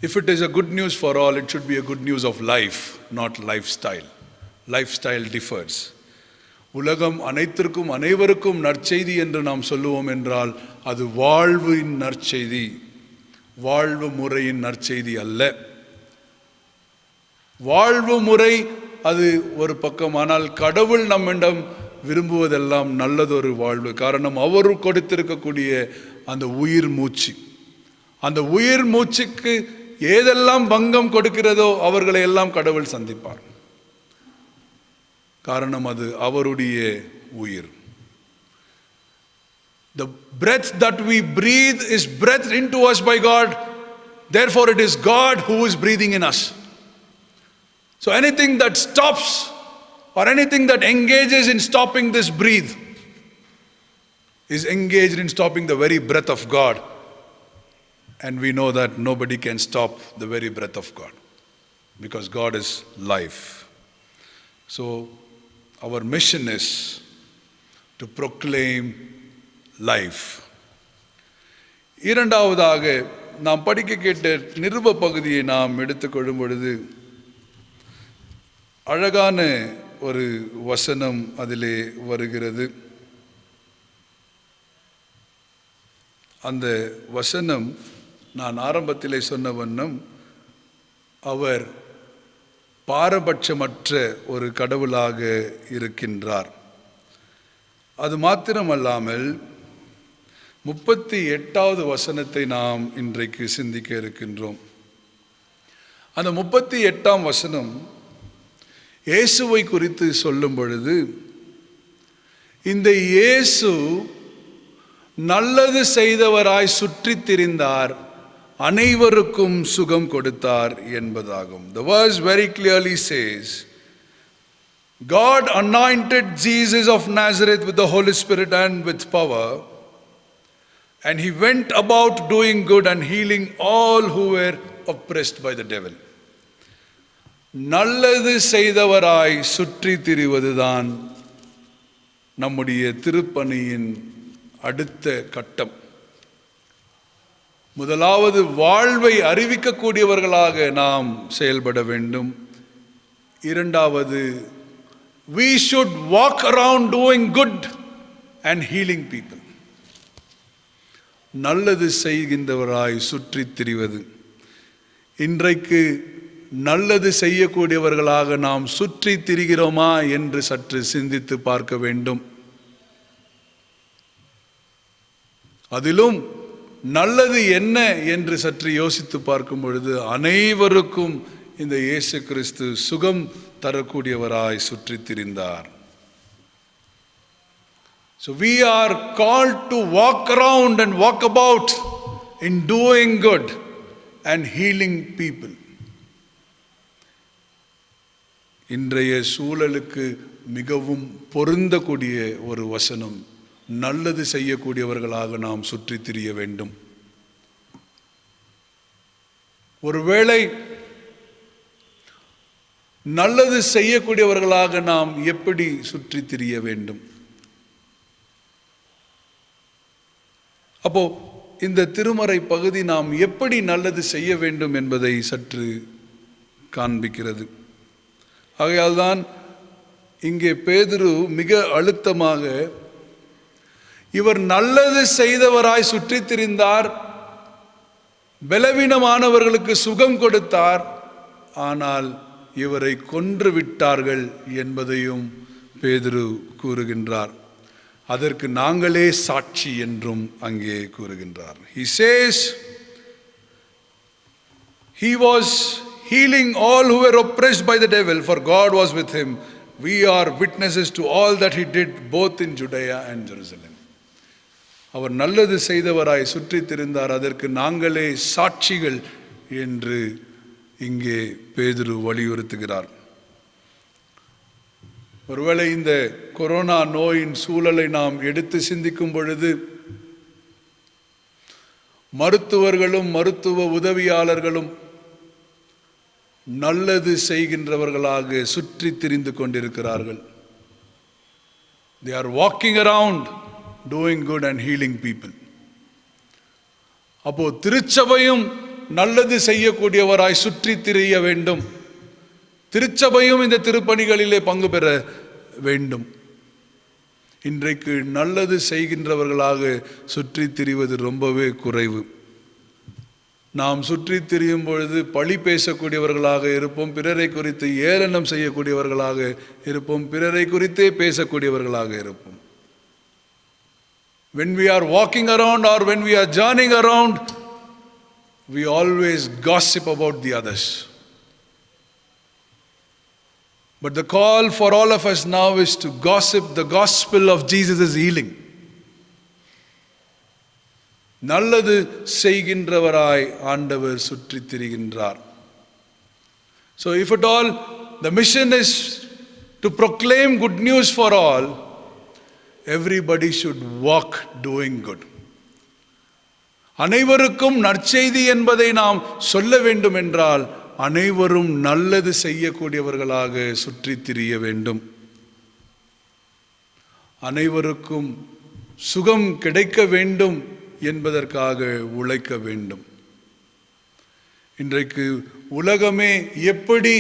if it is a good news for all, it should be a good news of life, not lifestyle. Lifestyle differs. உலகம் அனைத்திற்கும் அனைவருக்கும் நற்செய்தி என்று நாம் சொல்லுவோம் என்றால் அது வாழ்வின் நற்செய்தி, வாழ்வு முறையின் நற்செய்தி அல்ல. வாழ்வு முறை அது ஒரு பக்கம், ஆனால் கடவுள் நம்மிடம் விரும்புவதெல்லாம் நல்லதொரு வாழ்வு. காரணம், அவர் கொடுத்திருக்கக்கூடிய அந்த உயிர் மூச்சு, அந்த உயிர் மூச்சுக்கு ஏதெல்லாம் பங்கம் கொடுக்கிறதோ அவர்களை எல்லாம் கடவுள் சந்திப்பார். காரணம், அது அவருடைய உயிர். The breath that we breathe is breathed into us by God. Therefore it is God who is breathing in us. So anything that stops or anything that engages in stopping this breathe is engaged in stopping the very breath of God. And we know that nobody can stop the very breath of God, because God is life. So our mission is to proclaim life. இரண்டாவதாக நாம் படிக்க கேட்ட நிருப பகுதியை நாம் எடுத்துக்கொள்ளும் பொழுது அழகான ஒரு வசனம் அதிலே வருகிறது. அந்த வசனம் நான் ஆரம்பத்திலே சொன்ன வண்ணம், அவர் பாரபட்சமற்ற ஒரு கடவுளாக இருக்கின்றார். அது மாத்திரமல்லாமல் 38வது வசனத்தை நாம் இன்றைக்கு சிந்திக்க இருக்கின்றோம். அந்த 38ஆம் வசனம் இயேசுவை குறித்து சொல்லும் பொழுது, இந்த இயேசு நல்லது செய்தவராய் சுற்றித் திரிந்தார், அனைவருக்கும் சுகம் கொடுத்தார் என்பதாகும். The verse very clearly says, God anointed Jesus of Nazareth with the Holy Spirit and with power, and he went about doing good and healing all who were oppressed by the devil. நல்லது செய்தவராய் சுற்றி திரிவதுதான் நம்முடைய திருப்பணியின் அடுத்த கட்டம். முதலாவது வாழ்வை அறிவிக்கக்கூடியவர்களாக நாம் செயல்பட வேண்டும். இரண்டாவது, we should walk around doing good and healing people. நல்லது செய்கின்றவராய் சுற்றித் திரிவது. இன்றைக்கு நல்லது செய்யக்கூடியவர்களாக நாம் சுற்றி திரிகிறோமா என்று சற்று சிந்தித்து பார்க்க வேண்டும். அதிலும் நல்லது என்ன என்று சற்று யோசித்து பார்க்கும் பொழுது, அனைவருக்கும் இந்த இயேசு கிறிஸ்து சுகம் தரக்கூடியவராய் சுற்றி திரிந்தார். So we are called to walk around and walk about in doing good and healing people. இன்றைய சூழலுக்கு மிகவும் பொருந்தக்கூடிய ஒரு வசனம். நல்லது செய்யக்கூடியவர்களாக நாம் சுற்றி திரிய வேண்டும். ஒருவேளை நல்லது செய்யக்கூடியவர்களாக நாம் எப்படி சுற்றி திரிய வேண்டும்? அப்போ இந்த திருமறை பகுதி நாம் எப்படி நல்லது செய்ய வேண்டும் என்பதை சற்று காண்பிக்கிறது. ஆகையால்தான் இங்கே பேதுரு மிக அழுத்தமாக, இவர் நல்லது செய்தவராய் சுற்றி திரிந்தார், பலவீனமானவர்களுக்கு சுகம் கொடுத்தார், ஆனால் இவரை கொன்று விட்டார்கள் என்பதையும் பேதுரு கூறுகின்றார். அதற்கு நாங்களே சாட்சி என்றும் அங்கே கூறுகின்றார். He says he was healing all who were oppressed by the devil, for God was with him. We are witnesses to all that he did both in Judea and Jerusalem. அவர் நல்லது செய்தவராய் சுற்றி திரிந்தார், அதற்கு நாங்களே சாட்சிகள் என்று இங்கே பேதுரு வலியுறுத்துகிறார். ஒருவேளை இந்த கொரோனா நோயின் சூழலை நாம் எடுத்து சிந்திக்கும் பொழுது, மருத்துவர்களும் மருத்துவ உதவியாளர்களும் நல்லது செய்கின்றவர்களாக சுற்றி திரிந்து கொண்டிருக்கிறார்கள். They are walking around doing good and healing people. அப்போ திருச்சபையும் நல்லது செய்யக்கூடியவராய் சுற்றி திரிய வேண்டும். திருச்சபையும் இந்த திருப்பணிகளிலே பங்கு பெற வேண்டும். இன்றைக்கு நல்லது செய்கின்றவர்களாக சுற்றி திரிவது ரொம்பவே குறைவு. நாம் சுற்றி திரியும் பொழுது பழி பேசக்கூடியவர்களாக இருப்போம், பிறரை குறித்து ஏளனம் செய்யக்கூடியவர்களாக இருப்போம், பிறரை குறித்தே பேசக்கூடியவர்களாக இருப்போம். When we are walking around or when we are journeying around, we always gossip about the others. But the call for all of us now is to gossip the gospel of Jesus' healing. நல்லது செய்கின்றவராய் ஆண்டவர் சுற்றி திரிகின்றார். So if at all the mission is to proclaim good news for all, everybody should walk doing good. அனைவருக்கும் நற்செய்தி என்பதை நாம் சொல்ல வேண்டும் என்றால் அனைவரும் நல்லது செய்யக்கூடியவர்களாக சுற்றித் திரிய வேண்டும். அனைவருக்கும் சுகம் கிடைக்க வேண்டும் என்பதற்காக உழைக்க வேண்டும். இன்றைக்கு உலகமே எப்படி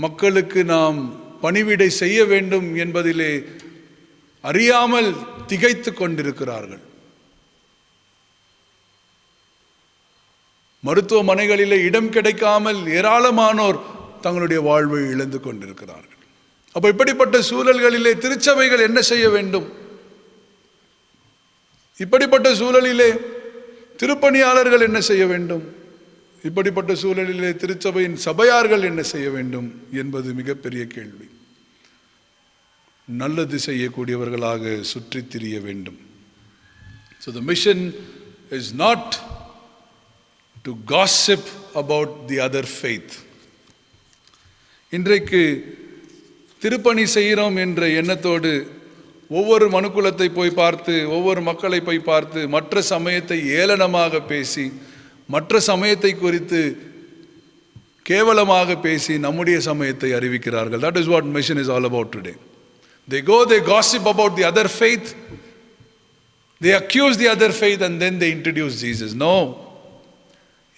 மக்களுக்கு நாம் பணிவிடை செய்ய வேண்டும் என்பதிலே அறியாமல் திகைத்து கொண்டிருக்கிறார்கள். மருத்துவமனைகளிலே இடம் கிடைக்காமல் ஏராளமானோர் தங்களுடைய வாழ்வை இழந்து கொண்டிருக்கிறார்கள். அப்போ இப்படிப்பட்ட சூழல்களிலே திருச்சபைகள் என்ன செய்ய வேண்டும்? இப்படிப்பட்ட சூழலிலே திருப்பணியாளர்கள் என்ன செய்ய வேண்டும்? இப்படிப்பட்ட சூழலிலே திருச்சபையின் சபையார்கள் என்ன செய்ய வேண்டும் என்பது மிகப்பெரிய கேள்வி. நல்லது செய்யக்கூடியவர்களாக சுற்றித் திரிய வேண்டும். So the mission is not to gossip about the other faith. இன்றைக்கு திருப்பணி செய்கிறோம் என்ற எண்ணத்தோடு ஒவ்வொரு மனுக்குலத்தை போய் பார்த்து, ஒவ்வொரு மக்களை போய் பார்த்து, மற்ற சமயத்தை ஏளனமாக பேசி, மற்ற சமயத்தை குறித்து கேவலமாக பேசி நம்முடைய சமயத்தை அறிவிக்கிறார்கள். That is what mission is all about today. They gossip about the other faith, they accuse the other faith and then they introduce Jesus. No,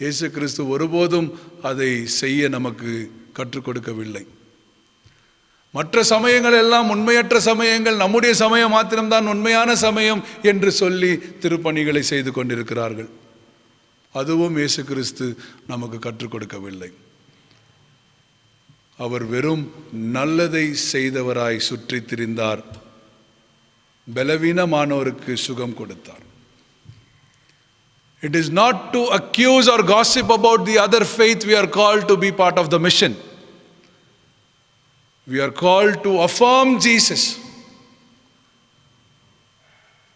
இயேசு கிறிஸ்து ஒருபோதும் அதை செய்ய நமக்கு கற்றுக் கொடுக்கவில்லை. மற்ற சமயங்கள் எல்லாம் உண்மையற்ற சமயங்கள், நம்முடைய சமயம் மாத்திரம்தான் உண்மையான சமயம் என்று சொல்லி திருப்பணிகளை செய்து கொண்டிருக்கிறார்கள். அதுவும் இயேசு கிறிஸ்து நமக்கு கற்றுக் கொடுக்கவில்லை. அவர் வெறும் நல்லதை செய்தவராய் சுற்றி திரிந்தார். பலவீனமானோருக்கு சுகம் கொடுத்தார். It is not to accuse or gossip about the other faith we are called to be part of the mission. We are called to affirm Jesus.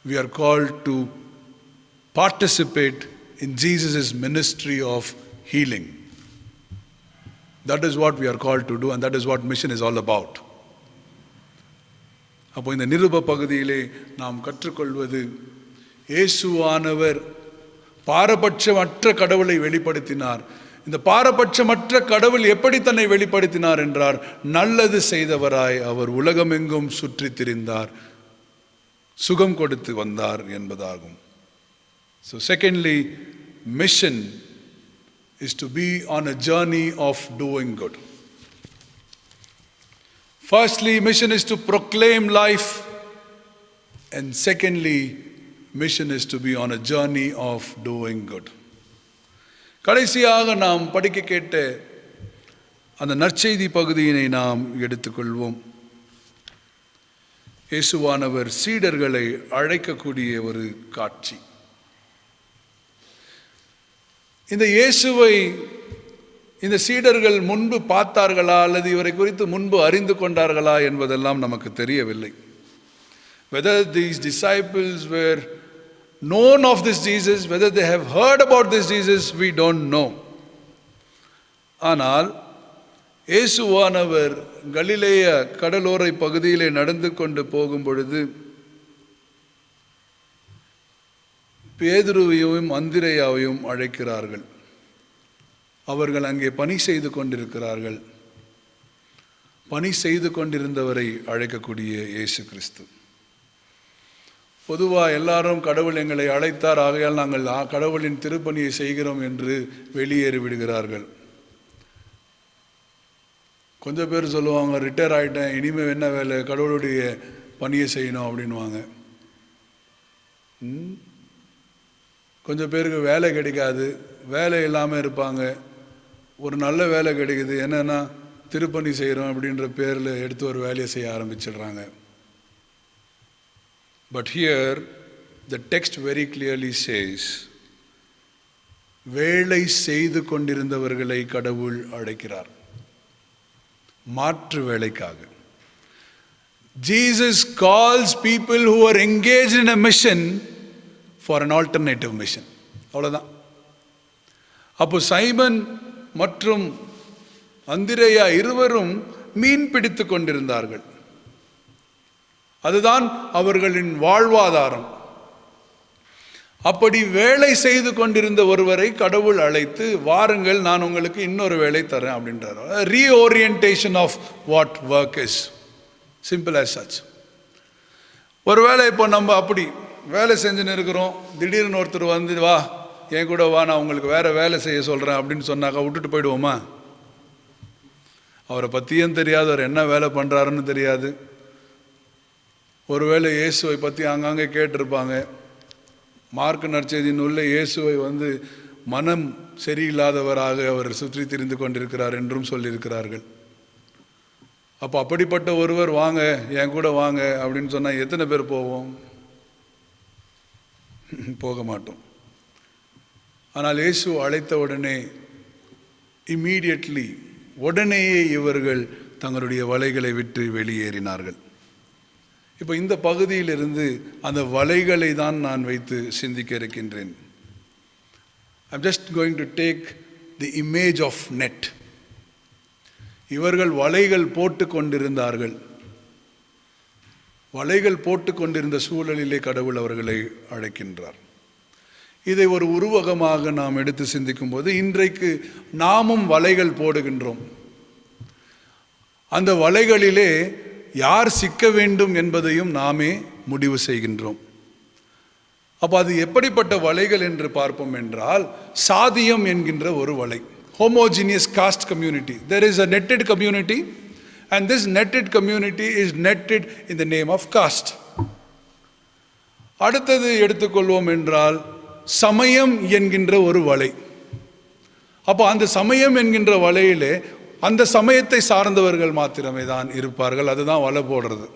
We are called to participate in Jesus' ministry of healing. That is what we are called to do and that is what mission is all about. அப்போ இந்த நிருப பகுதியிலே நாம் கற்றுக்கொள்வது, இயேசுவானவர் பாரபட்சமற்ற கடவுளை வெளிப்படுத்தினார். இந்த பாரபட்சமற்ற கடவுள் எப்படி தன்னை வெளிப்படுத்தினார் என்றார், நல்லது செய்தவராய் அவர் உலகமெங்கும் சுற்றி திரிந்தார், சுகம் கொடுத்து வந்தார் என்பதாகும். So secondly, mission is to be on a journey of doing good. Firstly, mission is to proclaim life, and secondly, mission is to be on a journey of doing good. கடைசியாக நாம் படிக்க கேட்ட அந்த நற்செய்தி பகுதியினை நாம் எடுத்துக்கொள்வோம். இயேசுவானவர் சீடர்களை அழைக்கக்கூடிய ஒரு காட்சி. இந்த இயேசுவை இந்த சீடர்கள் முன்பு பார்த்தார்களா அல்லது இவரை குறித்து முன்பு அறிந்து கொண்டார்களா என்பதெல்லாம் நமக்கு தெரியவில்லை. Whether these disciples were known of this Jesus, whether they have heard about this Jesus, we don't know. ஆனால் இயேசுவானவர் கலிலேய கடலோர பகுதியிலே நடந்து கொண்டு போகும் பொழுது பேதுருவையும் அந்திரேயாவையும் அழைக்கிறார்கள். அவர்கள் அங்கே பணி செய்து கொண்டிருக்கிறார்கள். பணி செய்து கொண்டிருந்தவரை அழைக்கக்கூடிய இயேசு கிறிஸ்து. பொதுவாக எல்லாரும் கடவுள் எங்களை அழைத்தார், ஆகையால் நாங்கள் கடவுளின் திருப்பணியை செய்கிறோம் என்று வெளியேறி விடுகிறார்கள். கொஞ்சம் பேர் சொல்லுவாங்க, ரிட்டையர் ஆகிட்டேன், இனிமேல் என்ன வேலை, கடவுளுடைய பணியை செய்யணும் அப்படின்வாங்க. கொஞ்சம் பேருக்கு வேலை கிடைக்காது, வேலை இல்லாமல் இருப்பாங்க. ஒரு நல்ல வேலை கிடைக்குது, என்னென்னா திருப்பணி செய்கிறோம் அப்படின்ற பேரில் எடுத்து ஒரு வேலையை செய்ய ஆரம்பிச்சிடுறாங்க. But here the text very clearly says, வேலை செய்து கொண்டிருந்தவர்களை கடவுள் அழைக்கிறார் மாற்று வேலைக்காக. Jesus calls people who are engaged in a mission for an alternative mission. அவ்வளோதான். அப்போ சைமன் மற்றும் அந்திரேயா இருவரும் மீன் பிடித்து கொண்டிருந்தார்கள். அதுதான் அவர்களின் வாழ்வாதாரம். அப்படி வேலை செய்து கொண்டிருந்த ஒருவரை கடவுள் அழைத்து, வாருங்கள், நான் உங்களுக்கு இன்னொரு வேலை தரேன் அப்படின்றார். Reorientation of what work is, simple as such. ஒருவேளை இப்போ நம்ம அப்படி வேலை செஞ்சுன்னு இருக்கிறோம், திடீர்னு ஒருத்தர் வந்து, வா என் கூட வா, நான் உங்களுக்கு வேற வேலை செய்ய சொல்கிறேன் அப்படின்னு சொன்னாக்கா விட்டுட்டு போயிடுவோமா? அவரை பற்றியும் தெரியாது, அவர் என்ன வேலை பண்ணுறாருன்னு தெரியாது. ஒருவேளை இயேசுவை பற்றி அங்கங்கே கேட்டிருப்பாங்க. மார்க் நற்செய்தி நூலில் இயேசுவை வந்து மனம் சரியில்லாதவராக அவர் சுற்றி திரிந்து கொண்டிருக்கிறார் என்றும் சொல்லியிருக்கிறார்கள். அப்போ அப்படிப்பட்ட ஒருவர் வாங்க, என் கூட வாங்க அப்படின்னு சொன்னால் எத்தனை பேர் போவோம்? போக மாட்டோம். ஆனால் இயேசு அழைத்த உடனே இம்மீடியட்லி, உடனேயே இவர்கள் தங்களுடைய வலைகளை விட்டு வெளியேறினார்கள். இப்போ இந்த பகுதியிலிருந்து அந்த வலைகளை தான் நான் வைத்து சிந்திக்க இருக்கின்றேன். I'm just going to take the image of net. இவர்கள் வலைகள் போட்டு கொண்டிருந்தார்கள். வலைகள் போட்டு கொண்டிருந்த சூழலிலே கடவுள் அவர்களை அழைக்கின்றார். இதை ஒரு உருவகமாக நாம் எடுத்து சிந்திக்கும் போது, இன்றைக்கு நாமும் வலைகள் போடுகின்றோம். அந்த வலைகளிலே யார் சிக்க வேண்டும் என்பதையும் நாமே முடிவு செய்கின்றோம். அப்போ அது எப்படிப்பட்ட வலைகள் என்று பார்ப்போம் என்றால், சாதியம் என்கின்ற ஒரு வலை, homogeneous caste community. There is a netted community, and this netted community is netted in the name of caste. அடுத்தது எடுத்துக்கொள்வோம் என்றால் சமயம் என்கின்ற ஒரு வலை. அப்போ அந்த சமயம் என்கின்ற வலையிலே அந்த சமயத்தை சார்ந்தவர்கள் மாத்திரமே தான் இருப்பார்கள். அதுதான் வலை போடுறது.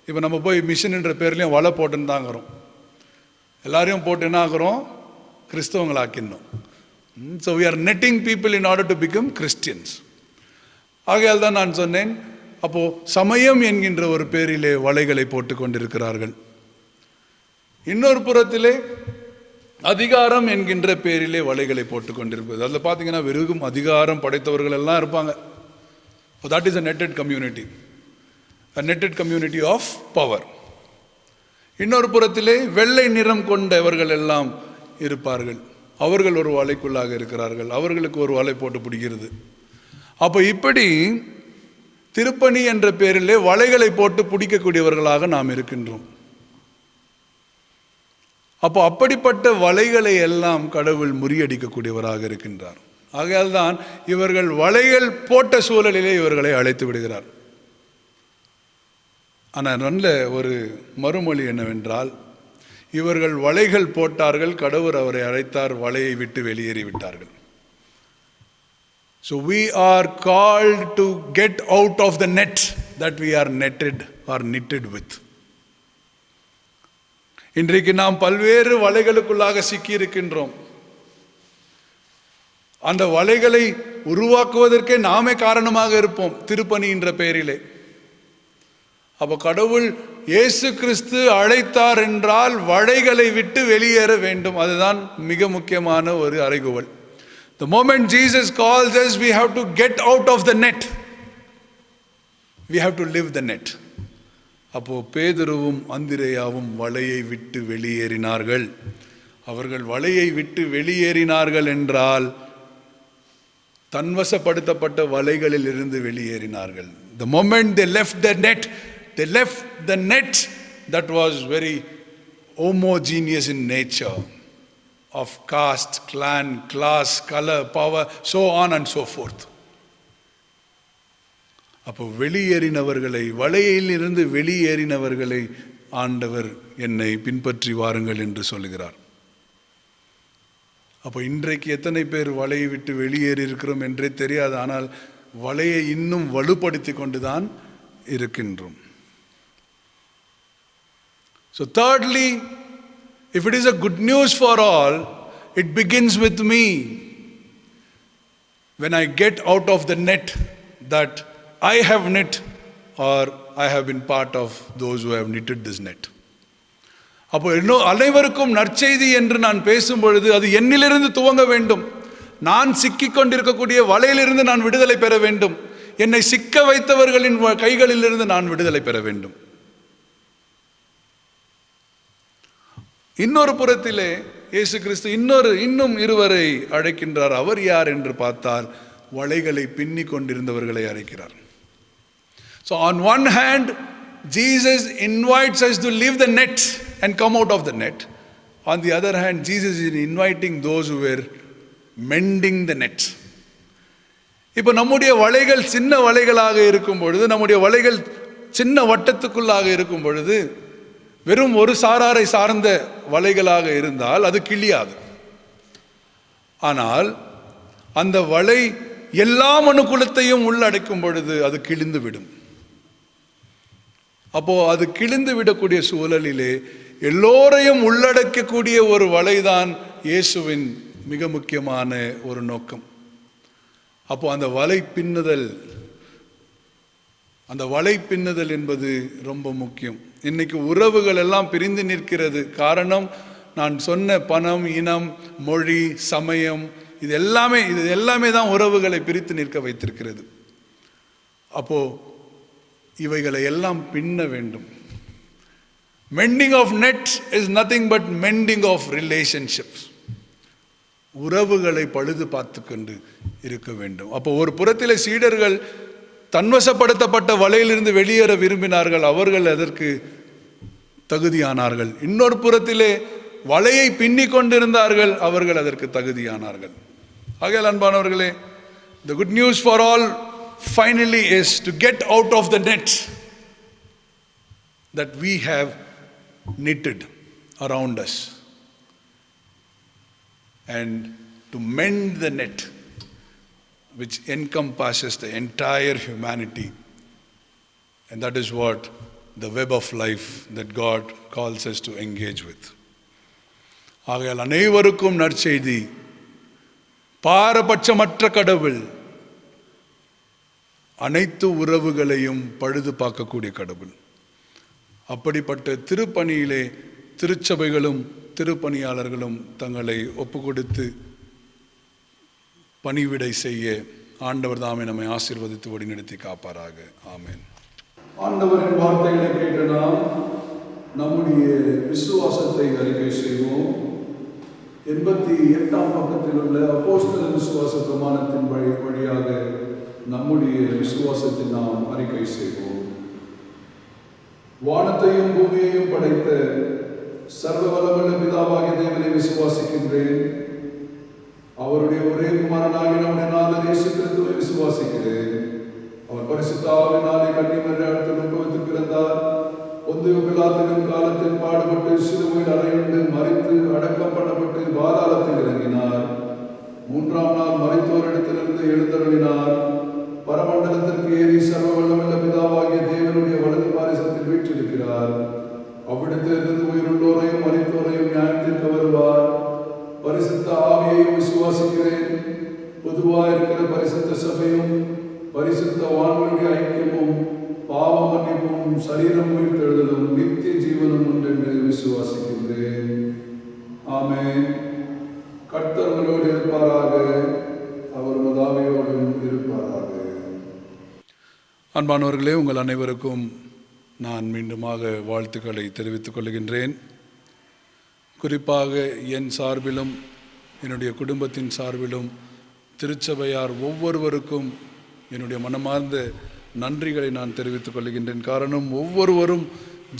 இப்போ நம்ம போய் மிஷன் என்ற பேர்லையும் வலை போட்டுன்னு தாங்கிறோம். எல்லாரையும் போட்டு என்ன ஆகிறோம்? கிறிஸ்தவங்களாக்கினோம். So we are netting people in order to become Christians. ஆகையால் தான் நான் சொன்னேன், அப்போது சமயம் என்கின்ற ஒரு பேரிலே வலைகளை போட்டு கொண்டிருக்கிறார்கள். இன்னொரு புறத்திலே அதிகாரம் என்கின்ற பேரிலே வலைகளை போட்டு கொண்டிருப்பது. அதில் பார்த்தீங்கன்னா வெறும் அதிகாரம் படைத்தவர்கள் எல்லாம் இருப்பாங்க. That is a netted community, a netted community of power. இன்னொரு புறத்திலே வெள்ளை நிறம் கொண்டவர்கள் எல்லாம் இருப்பார்கள். அவர்கள் ஒரு வலைக்குள்ளாக இருக்கிறார்கள். அவர்களுக்கு ஒரு வலை போட்டு பிடிக்கிறது. அப்போ இப்படி திருப்பணி என்ற பேரிலே வலைகளை போட்டு பிடிக்கக்கூடியவர்களாக நாம் இருக்கின்றோம். அப்போ அப்படிப்பட்ட வலைகளை எல்லாம் கடவுள் முறியடிக்கக்கூடியவராக இருக்கின்றார். ஆகையால் தான் இவர்கள் வலைகள் போட்ட சூழலிலே இவர்களை அழைத்து விடுகிறார். ஆனால் நல்ல ஒரு மறுமொழி என்னவென்றால், இவர்கள் வலைகள் போட்டார்கள், கடவுள் அவரை அழைத்தார், வலையை விட்டு வெளியேறி விட்டார்கள். So we are called to get out of the net that we are netted or knitted with. இன்றைக்கு நாம் பல்வேறு வலைகளுக்குள்ளாக சிக்கி இருக்கின்றோம். அந்த வலைகளை உருவாக்குவதற்கே நாமே காரணமாக இருப்போம் திருப்பணி என்ற பெயரிலே. அப்போ கடவுள் இயேசு கிறிஸ்து அழைத்தார் என்றால் வலைகளை விட்டு வெளியேற வேண்டும். அதுதான் மிக முக்கியமான ஒரு அறைகூவல். The moment Jesus calls us, we have to get out of the net. We have to live the net. அப்போ பேதுருவும் அந்திரேயாவும் வலையை விட்டு வெளியேறினார்கள். அவர்கள் வலையை விட்டு வெளியேறினார்கள் என்றால் தன்வசப்படுத்தப்பட்ட வலைகளில் இருந்து வெளியேறினார்கள். The moment they left the net, they left the net that was very homogeneous in nature, of caste, clan, class, color, power, so on and so forth. அப்போ வெளியேறினவர்களை, வலையில் இருந்து வெளியேறினவர்களை ஆண்டவர் என்னை பின்பற்றி வாருங்கள் என்று சொல்லுகிறார். அப்போ இன்றைக்கு எத்தனை பேர் வலையை விட்டு வெளியேறி இருக்கிறோம் என்றே தெரியாது. ஆனால் வலையை இன்னும் வலுப்படுத்தி கொண்டுதான் இருக்கின்றோம். So thirdly, if it is a good news for all, it begins with me. When I get out of the net that I have knit, or I have been part of those who have knitted this net. அப்போ இன்னும் அனைவருக்கும் நற்செய்தி என்று நான் பேசும் பொழுது அது என்னிலிருந்து துவங்க வேண்டும். நான் சிக்கிக் கொண்டிருக்கக்கூடிய வலையிலிருந்து நான் விடுதலை பெற வேண்டும். என்னை சிக்க வைத்தவர்களின் கைகளிலிருந்து நான் விடுதலை பெற வேண்டும். இன்னொரு புறத்திலே இயேசு கிறிஸ்து இன்னும் இருவரை அழைக்கின்றார். அவர் யார் என்று பார்த்தால் வலைகளை பின்னி கொண்டிருந்தவர்களை அழைக்கிறார். So on one hand, Jesus invites us to leave the net and come out of the net. On the other hand, Jesus is inviting those who were mending the net. இப்போ நம்முடைய வலைகள் சின்ன வலைகளாக இருக்கும் பொழுது, நம்முடைய வலைகள் சின்ன வட்டத்துக்குள்ளாக இருக்கும் பொழுது, வெறும் ஒரு சாராரை சார்ந்த வலைகளாக இருந்தால் அது கிழியாது. ஆனால் அந்த வலை எல்லா மனுக்குலத்தையும் உள்ளடக்கும் பொழுது அது கிழிந்து விடும். அப்போ அது கிழிந்து விடக்கூடிய சூழலிலே எல்லோரையும் உள்ளடக்கக்கூடிய ஒரு வலைதான் இயேசுவின் மிக முக்கியமான ஒரு நோக்கம். அப்போ அந்த வலை பின்னுதல் என்பது ரொம்ப முக்கியம். இன்னைக்கு உறவுகள் எல்லாம் பிரிந்து நிற்கிறது. காரணம், நான் சொன்ன பணம், இனம், மொழி, சமயம், இது எல்லாமே தான் உறவுகளை பிரித்து நிற்க வைத்திருக்கிறது. அப்போ இவைகளை எல்லாம் பின்ன வேண்டும். Mending of net is nothing but mending of relationships. உறவுகளை பழுது பார்த்து கொண்டு இருக்க வேண்டும். அப்போ ஒரு புறத்திலே சீடர்கள் தன்வசப்படுத்தப்பட்ட வலையிலிருந்து வெளியேற விரும்பினார்கள், அவர்கள் அதற்கு தகுதியானார்கள். இன்னொரு புறத்திலே வலையை பின்னி கொண்டிருந்தார்கள், அவர்கள் அதற்கு தகுதியானார்கள். ஆகையால் அன்பானவர்களே, the good news for all finally is to get out of the net that we have knitted around us and to mend the net which encompasses the entire humanity, and that is what the web of life that God calls us to engage with. ஆகையால் அனைவருக்கும் நற்செய்தி, பாரபட்சமற்ற கடவுள், அனைத்து உறவுகளையும் பழுது பார்க்கக்கூடிய கடவுள். அப்படிப்பட்ட திருப்பணியிலே திருச்சபைகளும் திருப்பணியாளர்களும் தங்களை ஒப்புக்கொடுத்து பணிவிடை செய்ய ஆண்டவர் தாமே நம்மை ஆசீர்வதித்து வழிநடத்தி காப்பாராக. ஆமென். ஆண்டவரின் வார்த்தைகளை கேட்டு நாம் நம்முடைய விசுவாசத்தை அறிக்கை செய்வோம். 88ஆம் பக்கத்தில் உள்ள அப்போஸ்தல விசுவாச பிரமாணத்தின் வழியாக நம்முடைய விசுவாசத்தை நாம் அறிக்கை செய்வோம். வானத்தையும் பூமியையும் படைத்த சர்வ வல்லமையுள்ள பிதாவாகிய தேவனை விசுவாசிக்கின்றேன். அவருடைய ஒரே குமாரனாகிய நம்முடைய நாதர் இயேசு கிறிஸ்துவை விசுவாசிக்கிறேன். அவர் பரிசுத்த ஆவியினாலே கன்னிமரியாளிடத்தில் உற்பவித்து பிறந்தார். பொந்திய பிலாத்தின் காலத்தில் பாடுபட்டு சிலுவையில் அறையுண்டு மரித்து அடக்கம் பண்ணப்பட்டு பாதாளத்தில் இறங்கினார். 3ஆம் நாள் மரித்தோரிடத்திலிருந்து எழுந்தருளினார். பரமண்டலத்திற்கு ஏறி சர்வ வல்லமையுள்ள பிதாவாகிய தேவனுடைய வலது பாரிசத்தில் வீற்றிருக்கிறார். அவ்விடத்திலிருந்து உயிருள்ளோரையும் மரித்தோரையும் நியாயத்திற்கு வருவார். பரிசுத்த ஆவியையும் விசுவாசிக்கிறேன். பொதுவாக இருக்கிற பரிசுத்த சபையும் பரிசுத்த வான்களுடைய ஐக்கியமும் பாவ மன்னிப்பும் சரீரம் உயிர்த்தெழுதலும் நித்திய ஜீவனும் உண்டென்று விசுவாசிக்கின்றேன். ஆமென். கர்த்தர் உங்களோடு இருப்பாராக, அவர் உதாவியோடும் இருப்பாராக. அன்பானவர்களே, உங்கள் அனைவருக்கும் நான் மீண்டுமாக வாழ்த்துக்களை தெரிவித்துக் கொள்கின்றேன். குறிப்பாக என் சார்பிலும் என்னுடைய குடும்பத்தின் சார்பிலும் திருச்சபையார் ஒவ்வொருவருக்கும் என்னுடைய மனமார்ந்த நன்றிகளை நான் தெரிவித்துக் கொள்கின்றேன். காரணம், ஒவ்வொருவரும்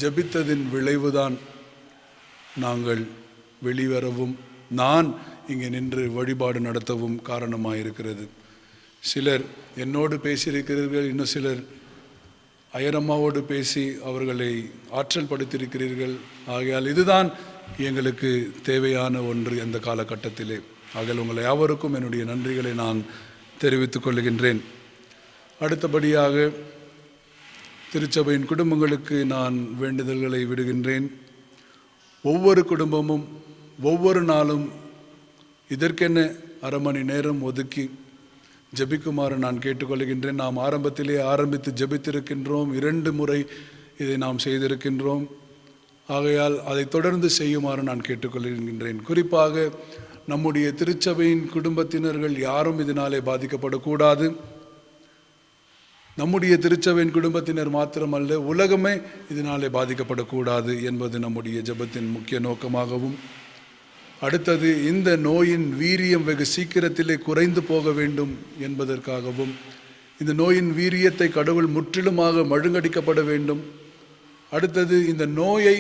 ஜெபித்ததின் விளைவுதான் நாங்கள் வெளிவரவும் நான் இங்கே நின்று வழிபாடு நடத்தவும் காரணமாயிருக்கிறது. சிலர் என்னோடு பேசியிருக்கிறீர்கள், இன்னும் சிலர் அயரம்மாவோடு பேசி அவர்களை ஆற்றல் படுத்தியிருக்கிறீர்கள். ஆகையால் இதுதான் எங்களுக்கு தேவையான ஒன்று அந்த காலகட்டத்திலே. ஆகையால் உங்களை யாவருக்கும் என்னுடைய நன்றிகளை நான் தெரிவித்துக் கொள்கின்றேன். அடுத்தபடியாக திருச்சபையின் குடும்பங்களுக்கு நான் வேண்டுதல்களை விடுகின்றேன். ஒவ்வொரு குடும்பமும் ஒவ்வொரு நாளும் இதற்கென்ன அரை மணி நேரம் ஒதுக்கி ஜெபிக்குமாறு நான் கேட்டுக்கொள்கின்றேன். நாம் ஆரம்பித்து ஜெபித்திருக்கின்றோம். 2 முறை இதை நாம் செய்திருக்கின்றோம். ஆகையால் அதை தொடர்ந்து செய்யுமாறு நான் கேட்டுக்கொள்கின்றேன். குறிப்பாக நம்முடைய திருச்சபையின் குடும்பத்தினர்கள் யாரும் இதனாலே பாதிக்கப்படக்கூடாது. நம்முடைய திருச்சபையின் குடும்பத்தினர் மாத்திரமல்ல, உலகமே இதனாலே பாதிக்கப்படக்கூடாது என்பது நம்முடைய ஜெபத்தின் முக்கிய நோக்கமாகவும், அடுத்தது இந்த நோயின் வீரியம் வெகு சீக்கிரத்திலே குறைந்து போக வேண்டும் என்பதற்காகவும், இந்த நோயின் வீரியத்தை கடவுள் முற்றிலுமாக மழுங்கடிக்கப்பட வேண்டும். அடுத்தது இந்த நோயை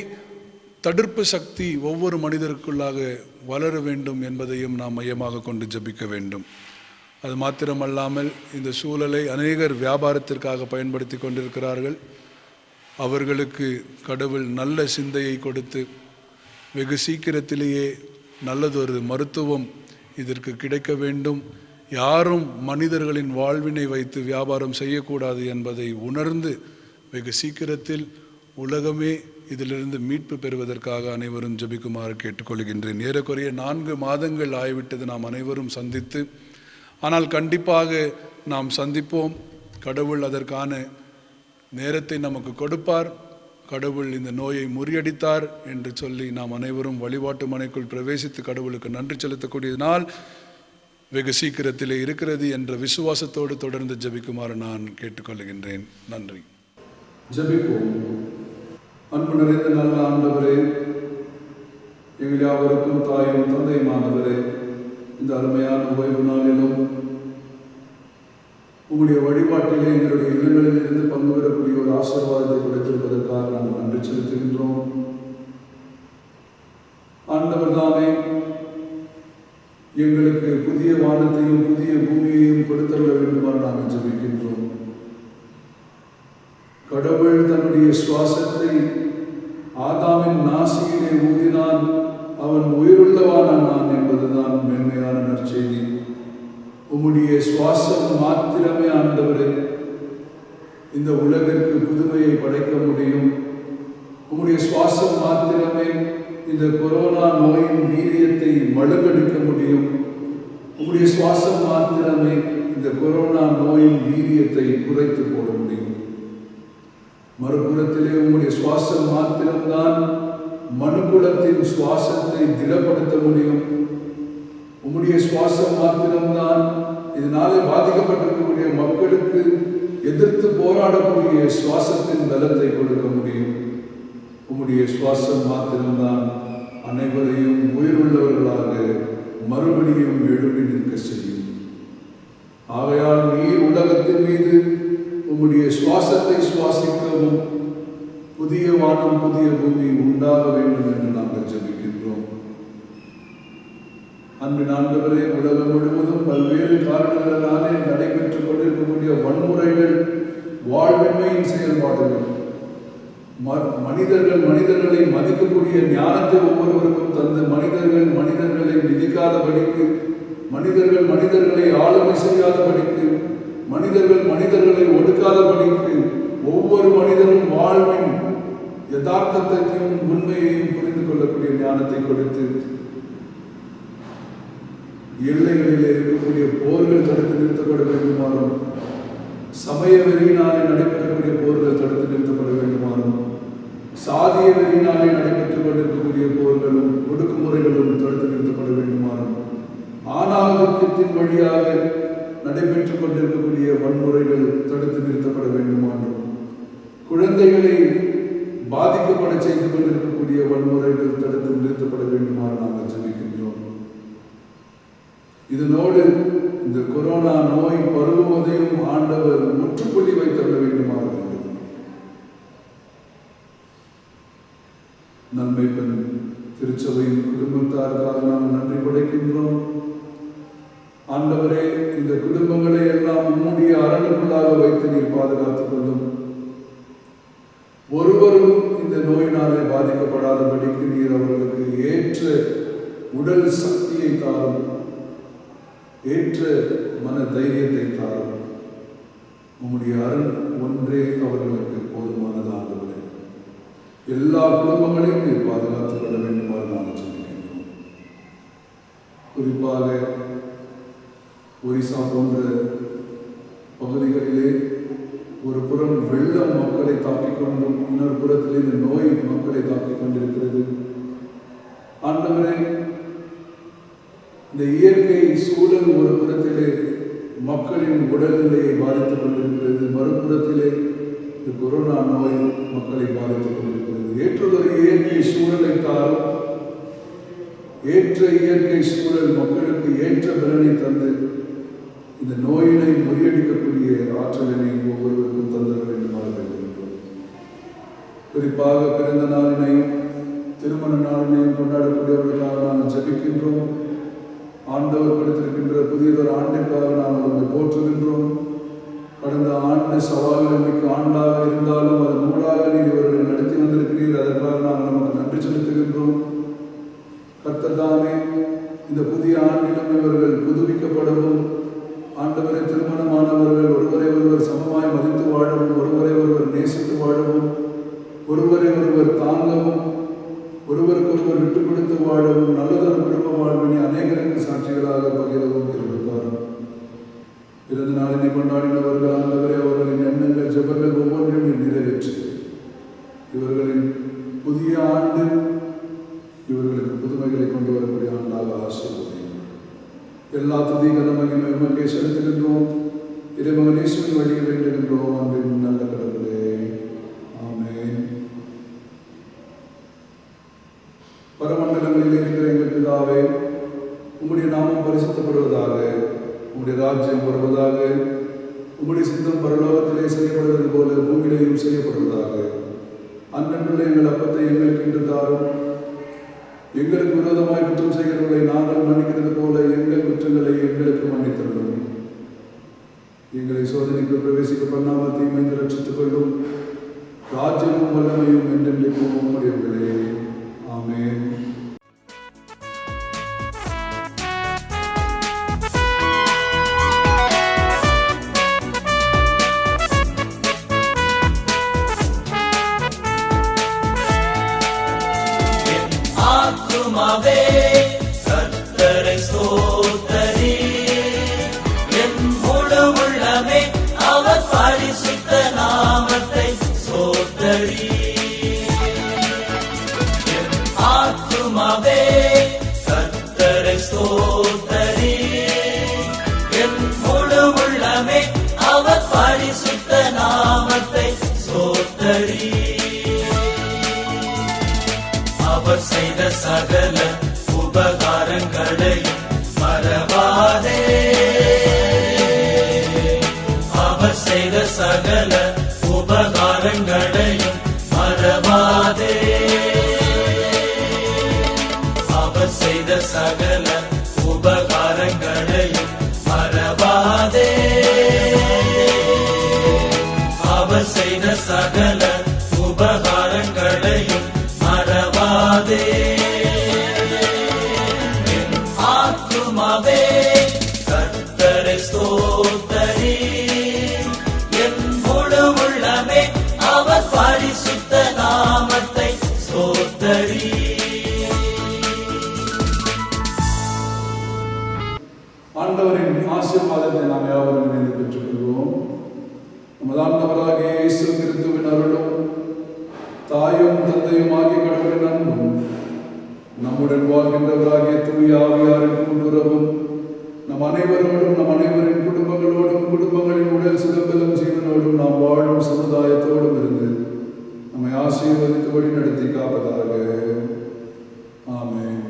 தடுப்பு சக்தி ஒவ்வொரு மனிதருக்குள்ளாக வளர வேண்டும் என்பதையும் நாம் மையமாக கொண்டு ஜெபிக்க வேண்டும். அது மாத்திரமல்லாமல் இந்த சூழலை அநேகர் வியாபாரத்திற்காக பயன்படுத்தி கொண்டிருக்கிறார்கள். அவர்களுக்கு கடவுள் நல்ல சிந்தையை கொடுத்து வெகு சீக்கிரத்திலேயே நல்லதொரு மருத்துவம் இதற்கு கிடைக்க வேண்டும். யாரும் மனிதர்களின் வாழ்வினை வைத்து வியாபாரம் செய்யக்கூடாது என்பதை உணர்ந்து வெகு சீக்கிரத்தில் உலகமே இதிலிருந்து மீட்பு பெறுவதற்காக அனைவரும் ஜெபிக்குமாறு கேட்டுக்கொள்கின்றேன். ஏறக்குறைய 4 மாதங்கள் ஆகிவிட்டது நாம் அனைவரும் சந்தித்து. ஆனால் கண்டிப்பாக நாம் சந்திப்போம். கடவுள் அதற்கான நேரத்தை நமக்கு கொடுப்பார். கடவுள் இந்த நோயை முறியடித்தார் என்று சொல்லி நாம் அனைவரும் வழிபாட்டு மனைக்குள் பிரவேசித்து கடவுளுக்கு நன்றி செலுத்தக்கூடிய நாள் வெகு சீக்கிரத்திலே இருக்கிறது என்ற விசுவாசத்தோடு தொடர்ந்து ஜெபிக்குமாறு நான் கேட்டுக்கொள்கின்றேன். நன்றி. ஜெபிப்போம். அன்பு நிறைந்த நல்ல ஆண்டவரே, எங்கள் யாவருக்கும் தாயும் தந்தையுமானவரே, இந்த அருமையான ஓய்வு நாளிலும் உங்களுடைய வழிபாட்டிலே எங்களுடைய இல்லங்களில் இருந்து பங்கு பெறக்கூடிய ஒரு ஆசீர்வாதத்தை கொடுத்திருப்பதற்காக நாங்கள் நன்றி செலுத்துகின்றோம். ஆண்டவர் தாமே எங்களுக்கு புதிய வானத்தையும் புதிய பூமியையும் கொடுத்தருள வேண்டுமாறு நாங்கள் ஜெபிக்கின்றோம். கடவுள் தன்னுடைய சுவாசத்தை ஆதாமின் நாசியிலே ஊதினான், அவன் உயிருள்ளவானான் என்பதுதான் மென்மையான நற்செய்தி. உம்முடைய சுவாசம் மாத்திரமே ஆண்டவரே இந்த உலகிற்கு புதுமையை படைக்க முடியும். உம்முடைய சுவாசம் மாத்திரமே இந்த கொரோனா நோயின் வீரியத்தை மழுங்கடிக்க முடியும். உம்முடைய சுவாசம் மாத்திரமே இந்த கொரோனா நோயின் வீரியத்தை குறைத்து போட முடியும். மறுபுறத்திலே உம்முடைய சுவாசம் மாத்திரம்தான் மனுக்குலத்தின் சுவாசத்தை திடப்படுத்த முடியும். உம்முடைய சுவாசம் மாத்திரம்தான் இதனாலே பாதிக்கப்பட்டிருக்கக்கூடிய மக்களுக்கு எதிர்த்து போராடக்கூடிய சுவாசத்தின் பலத்தை கொடுக்க முடியும். உம்முடைய சுவாசம் மாத்திரம்தான் அனைவரையும் உயிருள்ளவர்களாக மறுபடியும் எழுப்பி நிற்க செய்யும். ஆகையால் நீர் உலகத்தின் மீது உம்முடைய சுவாசத்தை சுவாசிக்கவும் புதிய வானம் புதிய பூமி உண்டாக வேண்டும் என்று நாங்கள் ஜெபிக்கின்றோம். அன்பின் ஆண்டவரே, உலகம் முழுவதும் பல்வேறு காரணங்களாலே நடைபெற்றுக் கொண்டிருக்கக்கூடிய வன்முறைகள், வாழ்வின்மையின் செயல்பாடுகள், மனிதர்களை மதிக்கக்கூடிய ஞானத்தை ஒவ்வொருவருக்கும் தந்து மனிதர்களை விதிக்காதபடிக்கு, மனிதர்களை ஆளுமை செய்யாதபடிக்கு, மனிதர்களை ஒடுக்காதபடிக்கு, ஒவ்வொரு மனிதரும் வாழ்வின் யதார்த்தத்தையும் உண்மையையும் புரிந்து கொள்ளக்கூடிய ஞானத்தை கொடுத்து எல்லைகளில் இருக்கக்கூடிய போர்கள் தடுத்து நிறுத்தப்பட வேண்டுமாறும், சமய வெறியினாலே நடைபெறக்கூடிய போர்கள் தடுத்து நிறுத்தப்பட வேண்டுமாறும், சாதிய வெறியினாலே நடைபெற்றுக் கொண்டிருக்கக்கூடிய போர்களும் ஒடுக்குமுறைகளும் தடுத்து நிறுத்தப்பட வேண்டுமாறும், ஆணாதிக்கத்தின் வழியாக நடைபெற்றுக் கொண்டிருக்கக்கூடிய வன்முறைகள் தடுத்து நிறுத்தப்பட வேண்டுமாறும், குழந்தைகளை பாதிக்கப்பட செய்து கொண்டிருக்கக்கூடிய வன்முறைகள் தடுத்து நிறுத்தப்பட வேண்டுமாறு நாங்கள் ஜெபிக்கின்றோம். இதனோடு இந்த கொரோனா நோய் பரவுவதையும் ஆண்டவர் முற்றுப்புள்ளி வைத்தள்ள வேண்டுமாறு வேண்டும். நன்மை பெண் திருச்சபையின் குடும்பத்தாருக்காக நாம் நன்றி படைக்கின்றோம். ஆண்டவரே, இந்த குடும்பங்களை எல்லாம் உம்முடைய அரணுக்குள்ளாக வைத்து நீர் பாதுகாத்துக் கொள்ளும். ஒருவரும் இந்த நோயினாலே பாதிக்கப்படாதபடிக்கு நீர் அவர்களுக்கு ஏற்ற உடல் சக்தியை தாரும், ஏற்ற மன தைரியத்தை தாரும். உம்முடைய அருள் ஒன்றே அவர்களுக்கு போதுமானதாகவில்லை. எல்லா குடும்பங்களையும் நீர் பாதுகாத்துக் கொள்ள வேண்டுமாறு நாம் சொல்லிக்கின்றோம். குறிப்பாக ஒரிசா போன்ற பகுதிகளிலே ஒரு புறம் வெள்ளம் மக்களை தாக்கிக் கொண்டும் இன்னொரு புறத்தில் இந்த நோய் மக்களை தாக்கிக் கொண்டிருக்கிறது. ஆண்டவரே, இந்த இயற்கை சூழல் ஒரு புறத்திலே மக்களின் உடல்நிலையை பாதித்துக் கொண்டிருக்கிறது, மறுபுறத்திலே இந்த கொரோனா நோய் மக்களை பாதித்துக் கொண்டிருக்கிறது. ஏற்றதொரு இயற்கை சூழலை தாரும். ஏற்ற இயற்கை சூழல் மக்களுக்கு ஏற்ற பலனை தந்து இந்த நோயினை முறியடிக்கக்கூடிய ஆற்றலினை ஒவ்வொருவருக்கும் தந்துட வேண்டுமாக வேண்டுகின்றோம். குறிப்பாக பிறந்த நாளினையும் திருமண நாளினையும் கொண்டாடக்கூடியவர்களுக்காக நாம் ஜெபிக்கின்றோம். ஆண்டவர் கொடுத்திருக்கின்ற புதியதொரு ஆண்டிற்காக நாம் அவர்களை போற்றுகின்றோம். கடந்த ஆண்டு சவால்கள் மிக்க ஆண்டாக இருந்தாலும் அதன் மூடாக நீர் இவர்களை நடத்தி வந்திருக்கிறீர். அதற்காக நாம் நமக்கு நன்றி செலுத்துகின்றோம். கர்த்தர் தாமே இந்த புதிய ஆண்டிலும் இவர்கள் புதுப்பிக்கப்படவும், ஆண்டவரை திருமணமானவர்கள் ஒருவரை ஒருவர் சமமாய் மதித்து வாழவும், ஒருவரை ஒருவர் நேசித்து வாழவும், ஒருவரை ஒருவர் தாங்கவும், ஒருவருக்கொருவர் விட்டுக் கொடுத்து வாழவும், நல்லதொரு குடும்ப வாழ்வினை அநேகருக்கு சாட்சிகளாக பகிரவும் இருக்காரும். பிறந்த நாளினை கொண்டாடினவர்கள் ஆண்டவரே அவர்களின் எண்ணங்கள் ஜெபங்கள் ஒவ்வொன்றையும் நிறைவேற்றி இவர்களின் புதிய ஆண்டு இவர்களுக்கு புதுமைகளை கொண்டு வரக்கூடிய ஆண்டாக ஆசீர்வதியும். எல்லா துதி கனமகிமை உமக்கே செலுத்துகின்றோம். இறைமகன் இயேசுவின் வழியை வேண்டுகின்றோம். அன்பின் நல்ல கடவுளே, ஆமென். பரமண்டலங்களில் இருக்கிற எங்கள் பிதாவே, உம்முடைய நாமம் பரிசுத்தப்படுவதாக, உம்முடைய ராஜ்யம் வருவதாக, உம்முடைய சித்தம் பரலோகத்திலே செய்யப்படுவது போல பூமியிலேயும் செய்யப்படுவதாக. அன்றன்றுள்ள எங்கள் அப்பத்தை எங்களுக்கு இன்று தாரும். எங்களுக்கு விரோதமாய் குற்றம் செய்கிறவர்களை நாங்கள் மன்னிக்கிறது போல எங்கள் குற்றங்களை எங்களுக்கு மன்னித்தருளும். எங்களை சோதனைக்கு பிரவேசிக்க பண்ணாமல் தீமைந்து ரட்சித்துக் கொள்ளும். ராஜ்யமும் வல்லமையும் என்றென்றைக்கும் உம்முடையவர்களே, ஆமென். கர்த்தரை ஸ்தோத்தரி, என் முழு உள்ளமே அவர் பரிசுத்த நாமத்தை ஸ்தோத்தரி. என் ஆத்துமாவே கர்த்தரை ஸ்தோத்தரி, என் முழு உள்ளமே அவர் பரிசுத்த நாமத்தை ஸ்தோத்தரி. அவர் செய்த சகல உபகாரங்களையும் மறவாதே, அவர் செய்த சகல உபகாரங்களையும் மறவாதே, அவர் செய்த சகல உபகாரங்களையும் மறவாதே, அவர் செய்த சகல உபகாரங்களையும் மறவாதே. என் ஆத்துமாவே கர்த்தரை ஸ்தோத்தரி, என் முழு உள்ளமே அவர் பரிசுத்த நாமத்தை ஸ்தோத்தரி. ஆண்டவரின் ஆசீர்வாதத்தை நாம் யாவரும் இணைந்து பெற்றுக் கொள்வோம். நமது ஆண்டவராகிய இயேசு கிறிஸ்துவின் அருளும் தாயும் தந்தையும் ஆகிய கடவுளின் அன்பும் நம்முடன் வாழ்கின்றவராகிய தூய ஆவியாரின் கூட்டுறவும் நம் அனைவரோடும், நம் அனைவரின் குடும்பங்களோடும், குடும்பங்களின் உடல் சுதந்திரம் ஜீவனோடும், நாம் வாழும் சமுதாயத்தோடும் இருந்து நம்மை ஆசீர்வதித்து வழி நடத்தி காப்பதாக. ஆமென்.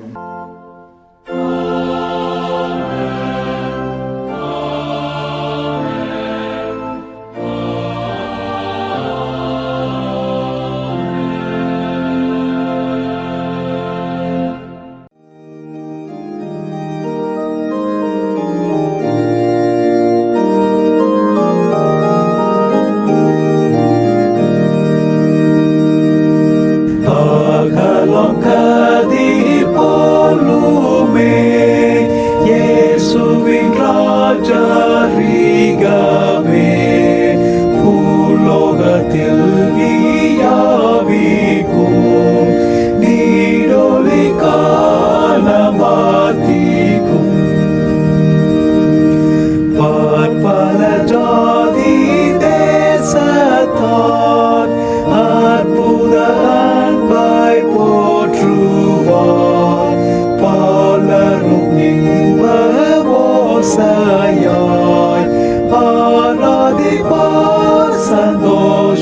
ஆராதிப்பார் சந்தோஷமாய்.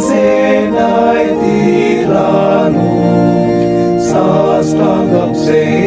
சேனாய் தீரானோ சாஷ்டாங்கம் செய்